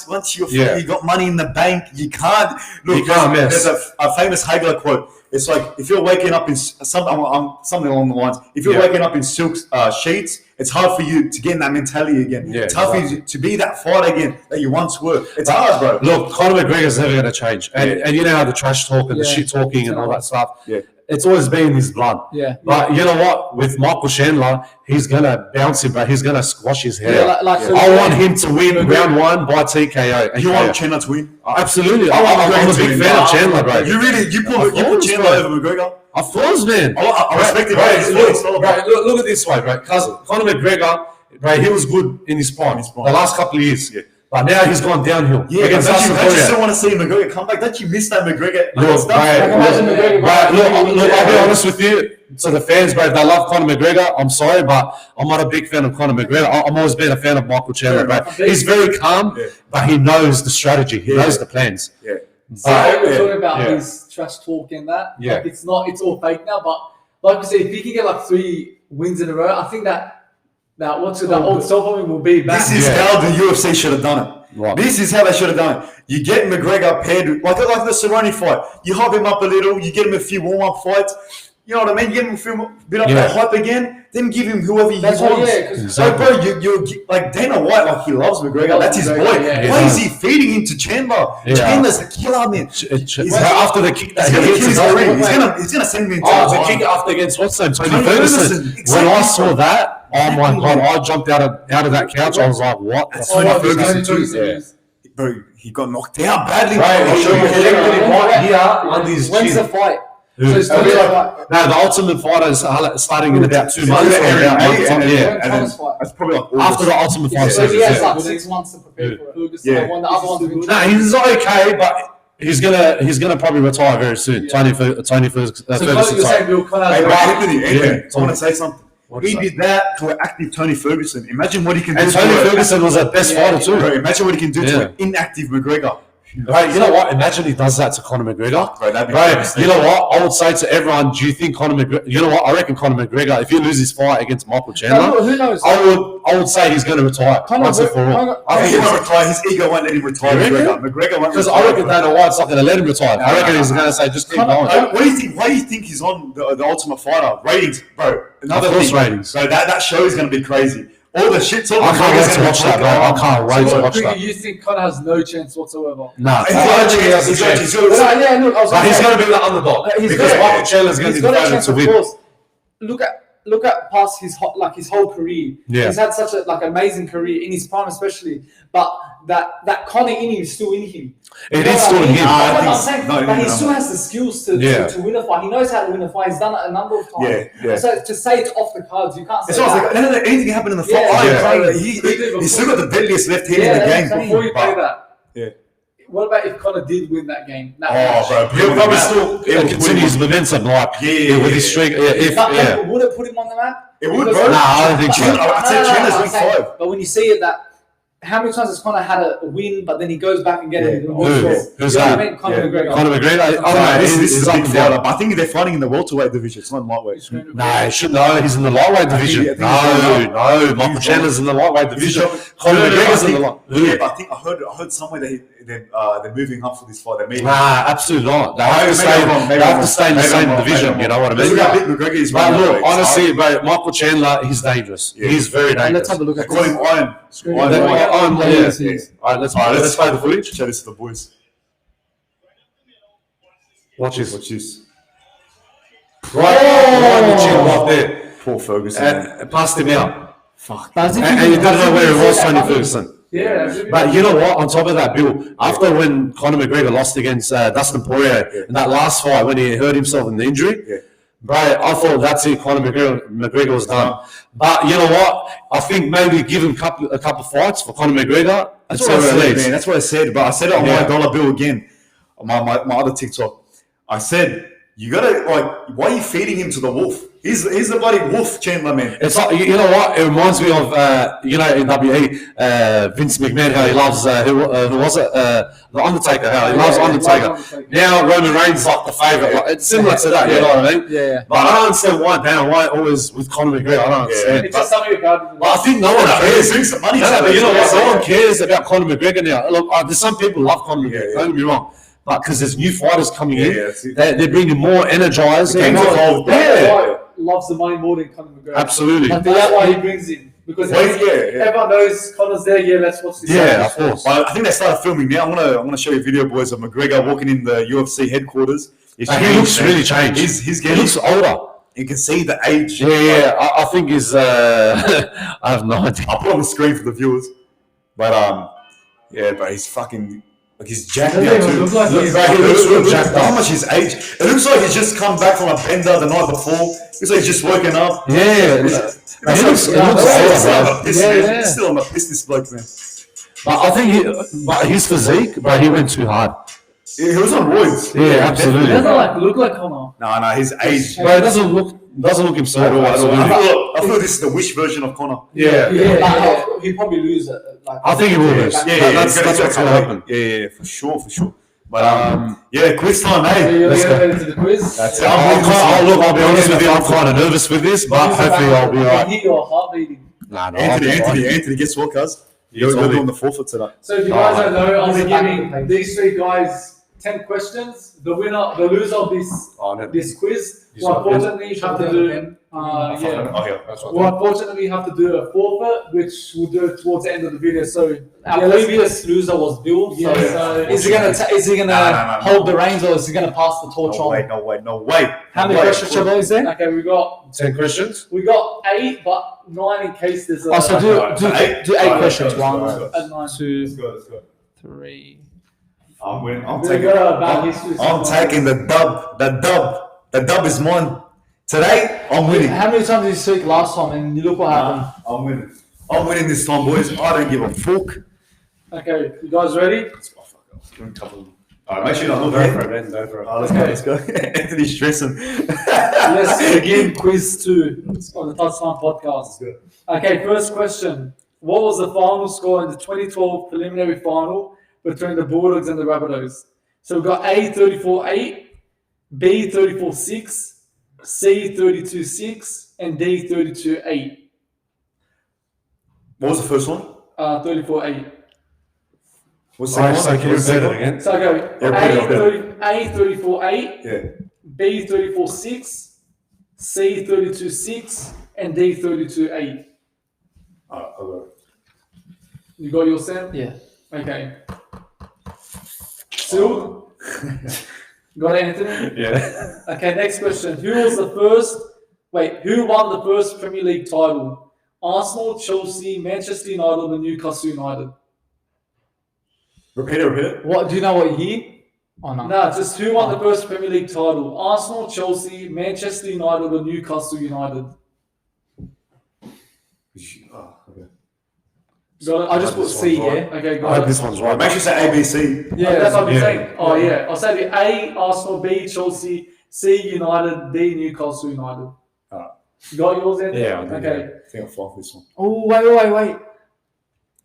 Once you Yeah. got money in the bank, you can't. Look, You can't there's miss. a famous Hagler quote. It's like if you're waking up in something along the lines. If you're Yeah. waking up in silk sheets, it's hard for you to get in that mentality again. Yeah, it's hard for you to be that fighter again that you once were. It's hard, bro. Look, Conor McGregor's never going to change. And you know how the trash talk and the Yeah. shit talking and all that stuff. Yeah. It's always been in his blood. Yeah. But you know what? With Michael Chandler, he's going to bounce him, but he's going to squash his head. Yeah, out. like I want him to win round 1 by TKO. And You KO. want Chandler to win? Absolutely. I want I'm McGregor a to big win. fan of Chandler, bro. You put Chandler bro. over McGregor. Of course, man. I respect it, Right, bro. look at it this way, bro. Because Conor McGregor, bro, he was good in his prime. The last couple of years. Yeah. But now he's gone downhill. Yeah, against don't you Dustin still Poirier. want to see McGregor come back? Don't you miss that McGregor? Look, stuff? look, I'll be honest with you. So the fans, bro, if they love Conor McGregor, I'm sorry, but I'm not a big fan of Conor McGregor. I'm always been a fan of Michael Chandler, bro. He's very calm, but he knows the strategy. He knows the plans. Yeah. So we're talking about Yeah. his trash talk and that. Yeah. Like it's all fake now. But like we said, if he can get like 3 wins in a row, I think that old self-harming will be back. This is how the UFC should have done it. Right. This is how they should have done it. You get McGregor paired with, like the Cerrone fight. You hype him up a little. You get him a few warm-up fights. You know what I mean? Get him a bit up that hype again. Then give him whoever he That's wants. what, yeah, 'cause- So, bro, you're like Dana White, like he loves McGregor. That's his boy. Yeah, Why is he feeding him to Chandler? Yeah. Chandler's a killer, man. After the kick that He's he gonna hits kill his his career. own- He's gonna send him into Oh, the kick after against what's name? Tony Ferguson. Exactly. When I saw that, oh my god, I jumped out of that couch. I was like, what? That's Oh, Tony he's Ferguson too. 22. Bro, he got knocked out badly. Right, I'll show you. connected him right here under his When's the chin. fight? Who? So it's gonna be like No, the Ultimate Fighter is starting in about 2 months. Yeah, or about a month, and yeah. then Connor's fight. that's probably like After the Ultimate Fighter So he season. has Yeah. like 6 months to prepare for it. Yeah. When the other ones have been No, he's okay, but he's gonna probably retire very soon. Tony Ferguson. So you're saying Bill Conor Hey, has bro, back. Anthony, Yeah. I want to say something. What's He that? did that to an active Tony Ferguson. Imagine what he can do. And to Tony a- Ferguson was a best fighter too. Bro, imagine what he can do to Yeah. an inactive McGregor. Right, you know what? Imagine he does that to Conor McGregor. Bro, that'd be Right, crazy. you know what? I would say to everyone, do you think Conor McGregor, you know what? I reckon Conor McGregor, if he loses his fight against Michael Chandler, No, who knows? I would say he's going to retire once and for all. I He think won't retire. His ego won't let him retire. You reckon? McGregor won't because retire. I reckon Dana White's not going to let him retire. I reckon he's going to say, just keep going. What do you think? Why do you think he's on the Ultimate Fighter ratings, bro? Another Of course, thing, ratings. So that show is going to be crazy. All the shit talk. I can't wait to watch that, bro. I can't wait to watch that. You think Conor has no chance whatsoever? Nah, He's I got a don't think he has a chance. chance. He's got a chance. Yeah, look, I was But he's gonna going to be the underdog He's because got- Michael Chandler's going to He's be the got a favourite chance, to of win. course. Look at past his whole career. Yeah. He's had such a amazing career in his prime, especially. But that Conor in him is still in him. It You is know still what in I mean? him. That's what I I'm think- saying. no, But he no. still has the skills to win a fight. He knows how to win a fight. He's done it a number of times. Yeah. So to say it's off the cards, you can't say It's almost that. like anything can happen in the fight. Yeah. He's still got the deadliest left hand in the Yeah, game. that's Before you play But- that, Yeah. what about if Conor did win that game? Bro, He'll probably still continue his momentum, with his streak. Would it put him on the map? It would, Because- bro. Nah, I don't think so. I'd say Chandler's I'm week saying, 5. But when you see it, that how many times has Conor had a win, but then he goes back and gets it? Who's that? Conor McGregor. Conor McGregor. I don't know. Nah, this is a up big and down. fighter. But I think they're fighting in the welterweight division. It's not lightweight. Nah, he shouldn't know. He's in the lightweight division. I think he's No. Michael Chandler's in the lightweight division. Conor McGregor's in the lightweight. Yeah, but I think I heard somewhere that they're moving up for this fight. They're meeting. Nah, absolutely not. They have to stay in the same division. You know what I mean? Look how big McGregor is. But look, honestly, bro, Michael Chandler, he's dangerous. Yeah. He's very dangerous. Let's have a look I at call him Iron. Yeah. All right, let's play the footage. Show this to the boys. Watch this. Watch this. Right on the chin, right there. Poor Ferguson. And passed him out. Fuck. And you don't know where he was, Tony Ferguson. Yeah, But you know what? On top of that, Bill, after when Conor McGregor lost against Dustin Poirier in that last fight when he hurt himself in the injury, bro, I thought that's it. Conor McGregor was done. But you know what? I think maybe give him a couple fights for Conor McGregor. That's what I said, man. That's what I said. But I said it on my dollar bill again, on my other TikTok. I said, you gotta, why are you feeding him to the wolf? He's the bloody wolf, Chandler, man. It's like, you know what? It reminds me of, in WE, Vince McMahon, how he loves, who was it? The Undertaker, how he loves Undertaker. Now Roman Reigns is like the favourite. Like, it's similar to that, you know what I mean? Yeah. But I don't understand why always with Conor McGregor. I don't understand. it's just something about. But I think no one cares. Bring some money. But you know what? No one cares about Conor McGregor now. Look, there's some people who love Conor McGregor. Don't get me wrong. But because there's new fighters coming in, they're bringing more energized. Loves the money more than Conor McGregor. Absolutely. And that's why he brings him. Because everyone knows Conor's there. Yeah, let's watch this. Yeah, of course. Well, I think they started filming now. I'm gonna show you a video, boys, of McGregor walking in the UFC headquarters. He looks really changed. He's He looks older. You can see the age. Yeah. I think he's. I have no idea. I'll put it on the screen for the viewers. But but he's fucking. Like he's jacked out too. Looks like he's he looks real jacked up. How much his age? It looks like he's just come back from a bender the night before. Looks like he's just woken up. Yeah. He looks older, bro. He's still on the piss, this bloke, man. But I think his physique, bro, he went too hard. He was on roids. Yeah, absolutely. He doesn't look like Conor. No, his age. Bro, it doesn't look himself at all. Absolutely. I feel this is the Wish version of Conor. Yeah. He'll probably lose it. I think he will lose. Yeah, that's what's going to happen. Yeah, for sure. But quiz time, hey. Let's go into the quiz. That's it. I'll be honest with you, I'm kind of nervous with this, but hopefully I'll be I alright. can hear your heart beating. Anthony, guess what, cuz? You're doing the forfeit today. So if you guys don't know, I'll be giving these three guys 10 questions. The loser of this quiz will unfortunately have to do a forfeit, which we'll do towards the end of the video. So Our previous loser was Bill. So is he gonna hold the reins or is he gonna pass the torch on? No way. How many questions shall I say? Okay, we got 10 questions? 8, but 9 in case there's a. So do 8 questions. 1, at 9. 2, Let's go. 3. I'm winning. I'm We got a bad history. taking the dub. The dub is mine. Today, I'm winning. How many times did you speak last time and you look what happened? I'm winning. I'm winning this time, boys. I don't give a fuck. Okay, you guys ready? Alright, make sure you don't look Go for it. Let's go. Anthony's stressing. Let's begin quiz 2 on the Touchline Podcast. Okay, first question. What was the final score in the 2012 preliminary final between the Bulldogs and the Rabbitohs? So we've got A 34-8, B 34-6, C 32-6, and D 32-8. What was the first one? 34-8. What's the second one? Can you say that again? So I go A 34-8, Yeah. B 34-6, C 32-6, and D 32-8. You got your Sam? Yeah. Okay. Still? Got it, Anthony? Yeah. Okay, next question. Who won the first Premier League title? Arsenal, Chelsea, Manchester United, or Newcastle United? Repeat it. What do you know? What year? Oh no. No, just who won the first Premier League title? Arsenal, Chelsea, Manchester United, or Newcastle United? I just put C, yeah? Okay, I got hope it. this one's right. Make sure you say ABC. Yeah, that's what I've been Yeah. saying. Oh, yeah. I'll say the A, Arsenal, B, Chelsea, C, United, D, Newcastle United. Alright. You got yours then? Yeah, I did, Okay. I think I'll fall off this one. Oh, wait.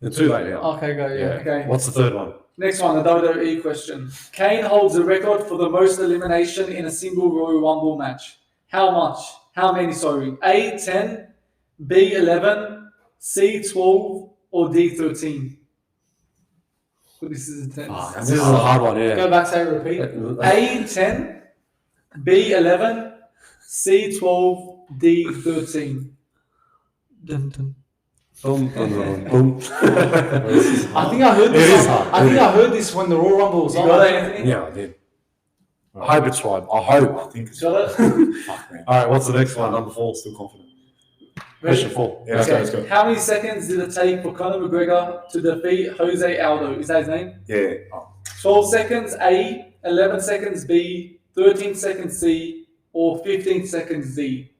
It's too late now. Okay, go, yeah. Okay. What's the third one? Next one, the WWE question. Kane holds the record for the most elimination in a single Royal Rumble match. How much? How many, sorry? A, 10, B, 11, C, 12, or D, 13? Well, this is intense. This is a hard one, yeah. Go back, say repeat. A, 10, B, 11, C, 12, D, 13. Boom, boom, boom. I think I heard It this. is hard. I think I heard this when the Royal Rumble was You on. got that, Anthony? Yeah, I did. I hope it's right. I hope. I think it's Got it? fuck, man. All right, what's the next one? Number 4. Still confident. Question 4. Yeah, let's go. How many seconds did it take for Conor McGregor to defeat Jose Aldo? Is that his name? Yeah. Oh. 12 seconds A, 11 seconds B, 13 seconds C, or 15 seconds D?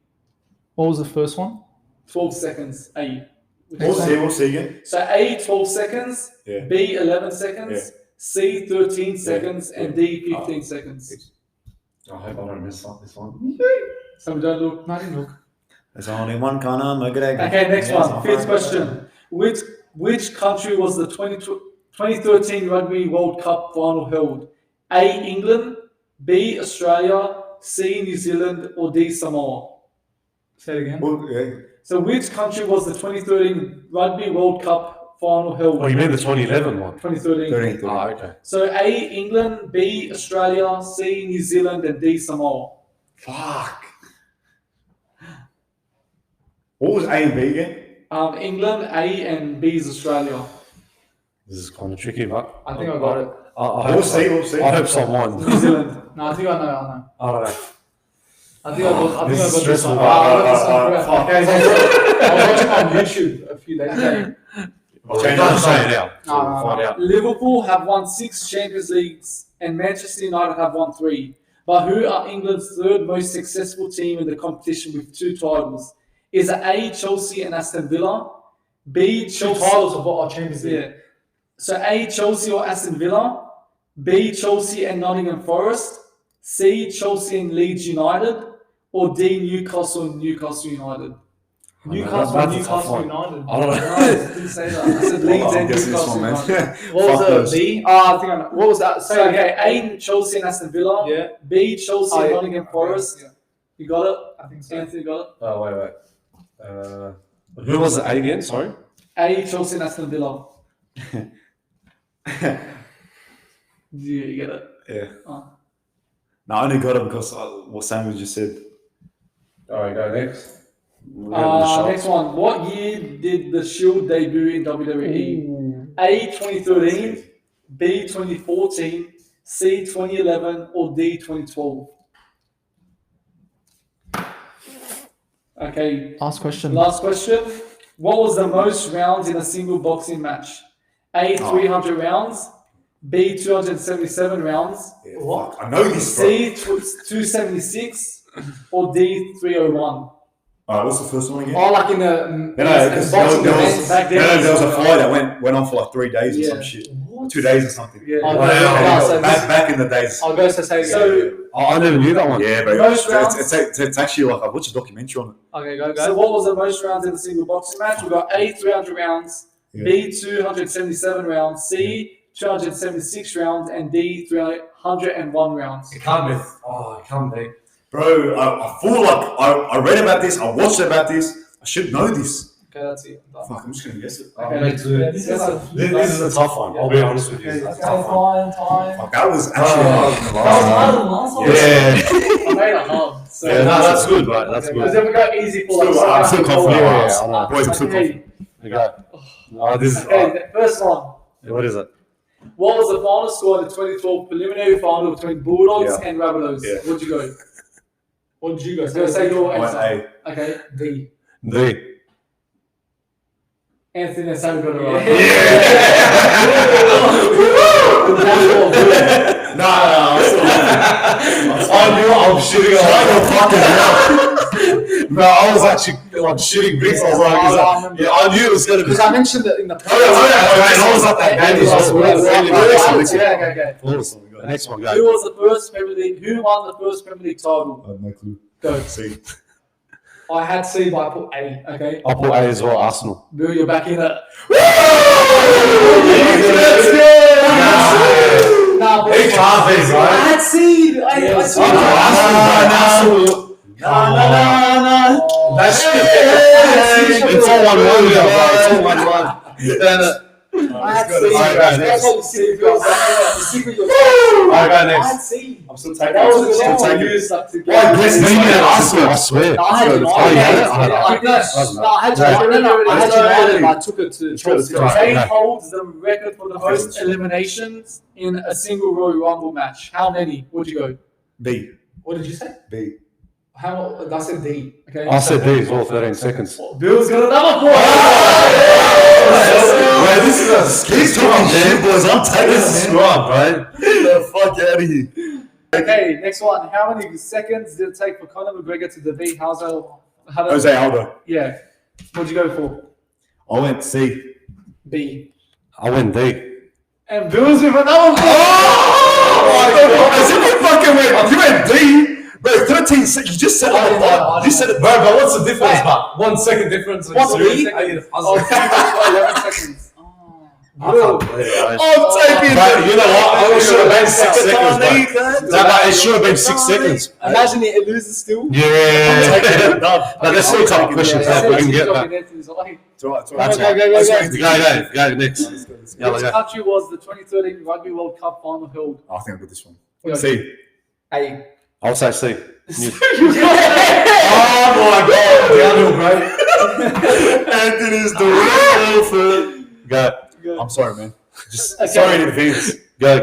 What was the first one? 12 seconds A. We'll see again. So A, 12 seconds, Yeah. B, 11 seconds, Yeah. C, 13 seconds, and D, 15 Oh. seconds. I hope I don't mess up this one. So we don't look. No, I didn't look. There's only one Conor McGregor. Okay, next one. Fifth question. Which country was the 2013 Rugby World Cup final held? A, England, B, Australia, C, New Zealand, or D, Samoa? Say it again. Well, yeah. So which country was the 2013 Rugby World Cup final held? Oh, you mean the 2011 one? 2013. 13. Ah, okay. So A, England, B, Australia, C, New Zealand, and D, Samoa. Fuck. What was A and B again? England, A, and B is Australia. This is kind of tricky, but I think I got it. I We'll see. I hope someone. New Zealand. No, I think I know. I don't know. I think I got This is this stressful. one. I got this one correct. fuck. Okay, so I was watching on YouTube a few days ago. We're not saying it now. So No, we'll no, find no. out. Liverpool have won 6 Champions Leagues and Manchester United have won 3. But who are England's third most successful team in the competition with 2 titles? Is it A, Chelsea and Aston Villa? B, Two Chelsea. titles of what our Champions League. Yeah. So A, Chelsea or Aston Villa. B, Chelsea and Nottingham Forest. C, Chelsea and Leeds United. Or D, Newcastle and Newcastle United. Newcastle, That's a tough Newcastle one. United. I don't know. No, I didn't say that. I said Leeds I'm and guessing this Newcastle one, man. United. What was Fuck the those. B? I think I know. What was that? So, Say okay, again. A, Chelsea and Aston Villa. Yeah. B, Chelsea Oh, and yeah. Nottingham Forest. Yeah. You got it? I think so. Anthony got it? Oh, wait. Who was it A again? Sorry. A, Chelsea and Aston Villa. You get it? Yeah. Oh. No, I only got it because what Samuel just said. All right, go next. We're getting the shot. Next one. What year did the Shield debut in WWE? A, 2013, B, 2014, C, 2011, or D, 2012? Okay, Last question. last question. What was the most rounds in a single boxing match? A, 300 rounds, B, 277 rounds, Yeah, fuck. I know this, bro. C, 276, or D, 301? Alright, what's the first one again? Oh, like in the No, because boxing there events was, back then. there was a fight that went on for like 3 days or Yeah. some shit. 2 days or something. Yeah. Oh, Wow. yeah, so Back in the days. I'll go to say again. So, I never knew that one. Yeah, bro. Most rounds- It's actually like I watched a documentary on it. Okay, go. so what was the most rounds in a single boxing match? We got A, 300 rounds, Yeah. B, 277 rounds, C, 276 rounds, and D, 301 rounds. It can't be. Oh, it can't be. Bro, I feel like I read about this, I watched about this, I should know this. Okay, that's it. Fuck, I'm just gonna guess it. Okay. Me too. Yeah, this is a- This is a tough one. I'll be honest with you. Okay. It's a tough one. Time. Fuck, that was actually Yeah. I made it hard. So, Yeah, no, that's good, right? That's Because good. then we got easy for Still, like, I'm still confident. Yeah, I know. Boys, I'm still confident. There you go. Oh, this is. Okay, the first one. What is it? What was the final score in the 2012 preliminary final between Bulldogs Yeah. and Rabbitohs? Yeah. What'd you go? What did you go? So say your I went answer. A. Okay. D. D. Anthony and Sam got it right. No, I'm still I knew I'm shooting Shut your fucking mouth. Bro, I was actually like shooting bricks. I was like, I knew it was going to be. Because I mentioned it in the. I was at that game as well. The next one, Who go. was the first Premier League? Who won the first Premier League title? I have no clue. Go. See. I had C, but I put A. Okay. I put A as well, Arsenal. Bill, you're back in it. Nah, boys. It can't be, bro. I had C. I had C. That's It's all 1-1, it's all 1-1. I had C. Alright, That's what you see. Bill. You see what you're Alright, go I next. had C. I'm still taking That was a it. chance Still I taking it. used like to Why, bless me, man, Arsenal, I swear. No, I had United. Oh, you had it? I had it. I had United, but I took it to Chelsea. Kane holds the record for the most eliminations in a single Royal Rumble match. How many? What'd you go? B. What did you say? B. How? I said D. Okay. I said D as well, 13 seconds. Bill's got another point. Bro, this is He's talking shit, boys. I'm taking This is this. right, bro. Get the fuck out of here. Okay, next one. How many seconds did it take for Conor McGregor to defeat Jose Aldo. Yeah. What'd you go for? I went C. B. I went D. And Bill's with another point. As if you fucking went. You went D. Bro, 13 seconds. You just said it on the bottom. You said it. Bro, but what's the difference, but 1 second difference. in What's three? B? I get a Oh, puzzle. 11 seconds. I can't believe it, bro. I'm taking But you know what? It should have been 6 seconds, bro. seconds. No, but it should have been 6 seconds. Imagine it loses still. Yeah. But there's still a couple of questions left. We can get that. It's alright, it's alright. That's Go, right. go, go, That's go. right. Go next. Yeah, Which go. country was the 2013 Rugby World Cup final held? I think I got this one. Yeah. C. A. I'll say C. Oh my god, downhill, bro. Anthony's the real Go. I'm sorry, man. Just Okay. sorry in advance. Go.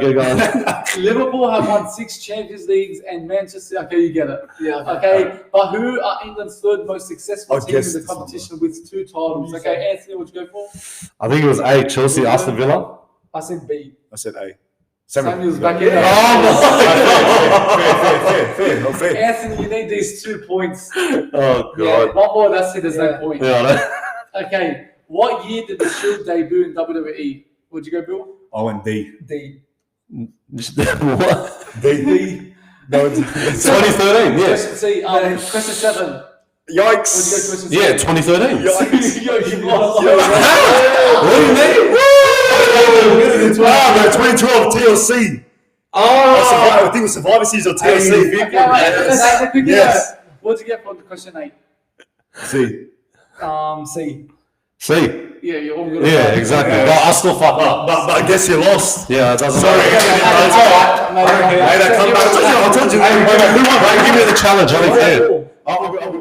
Liverpool have won 6 Champions Leagues and Manchester. Okay, you get it. Yeah. Okay, but who are England's third most successful I team in guessed the this one, competition with 2 titles? Okay, Anthony, what'd you go for? I think it was A, Chelsea, Aston Villa. I said B. I said A. Samuel's back in. Fair, not fair. Anthony, you need these 2 points. Oh, Yeah, God. one more, that's it, there's no point. Yeah, I know. Okay, what year did the Shield debut in WWE? Would you go, Bill? I went D. D. What? D. No, it's 2013, yeah. Question C. Question 7. Would you go Yikes. question 7? Yeah, 2013. Yo, you lost. What do you mean? Ah, bro, 2012 TLC. I think it was Survivor Series or TLC. Okay, right, quick Yes. What'd you get for the question 8? C. C. C. Yeah, you're all good. Yeah, exactly. But I still fucked up. But I guess you lost. Yeah, it doesn't Sorry. matter. I told you. Who won? Right, give me the challenge. I don't care.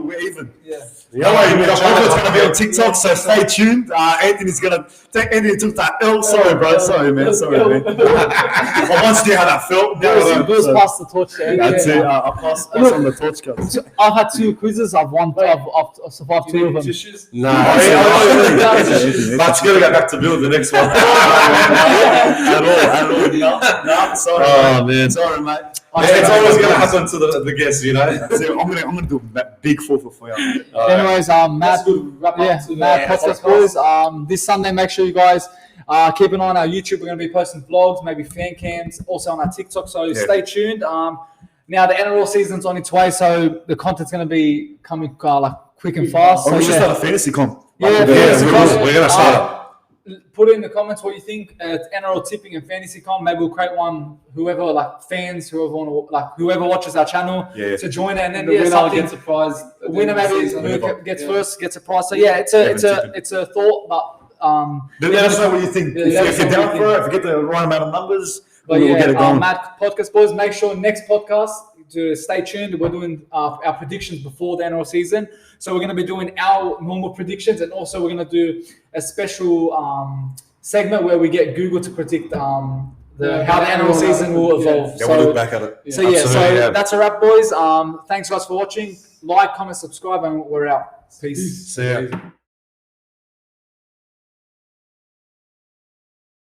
We're even. Yeah. Don't worry, Connor's going to be on TikTok, so stay tuned. Anthony took that L. Sorry, bro. Sorry, man. But once you had that felt, Bill's passed the torch. that's it. I passed on the torch cards. I've had 2 quizzes. I've survived 2 of them. Tissues? Nah. But But you gotta go back to build the next one. At all. No, sorry. Oh, man. Sorry, mate. It's always gonna happen to the guests, you know. That's it. I'm gonna do a big for you. Anyways, That's Matt, good. Wrap up to Mad the Podcast Boys. This Sunday, make sure you guys keep an eye on our YouTube. We're going to be posting vlogs, maybe fan cams, also on our TikTok. So stay tuned. Now the NRL season's on its way, so the content's going to be coming like quick and fast. Oh, So we should start a fantasy comp. yeah, We're gonna start. Put it in the comments what you think at NRL tipping and fantasy com. Maybe we'll create one. Whoever whoever watches our channel to join it, and then The winner something. gets a prize. Winner maybe who gets first gets a prize. So yeah, it's a thought, but Let us know what you think. Yeah, If let us you're know down what you for it, if you get the right amount of numbers, But we'll get it going. Mad Podcast Boys, make sure next podcast to stay tuned. We're doing our predictions before the NRL season. So we're going to be doing our normal predictions, and also we're going to do a special segment where we get Google to predict how the NRL season will evolve. Yeah, we'll look back at it. So yeah, Absolutely, yeah. that's a wrap, boys. Thanks guys for watching. Like, comment, subscribe, and we're out. Peace. See ya.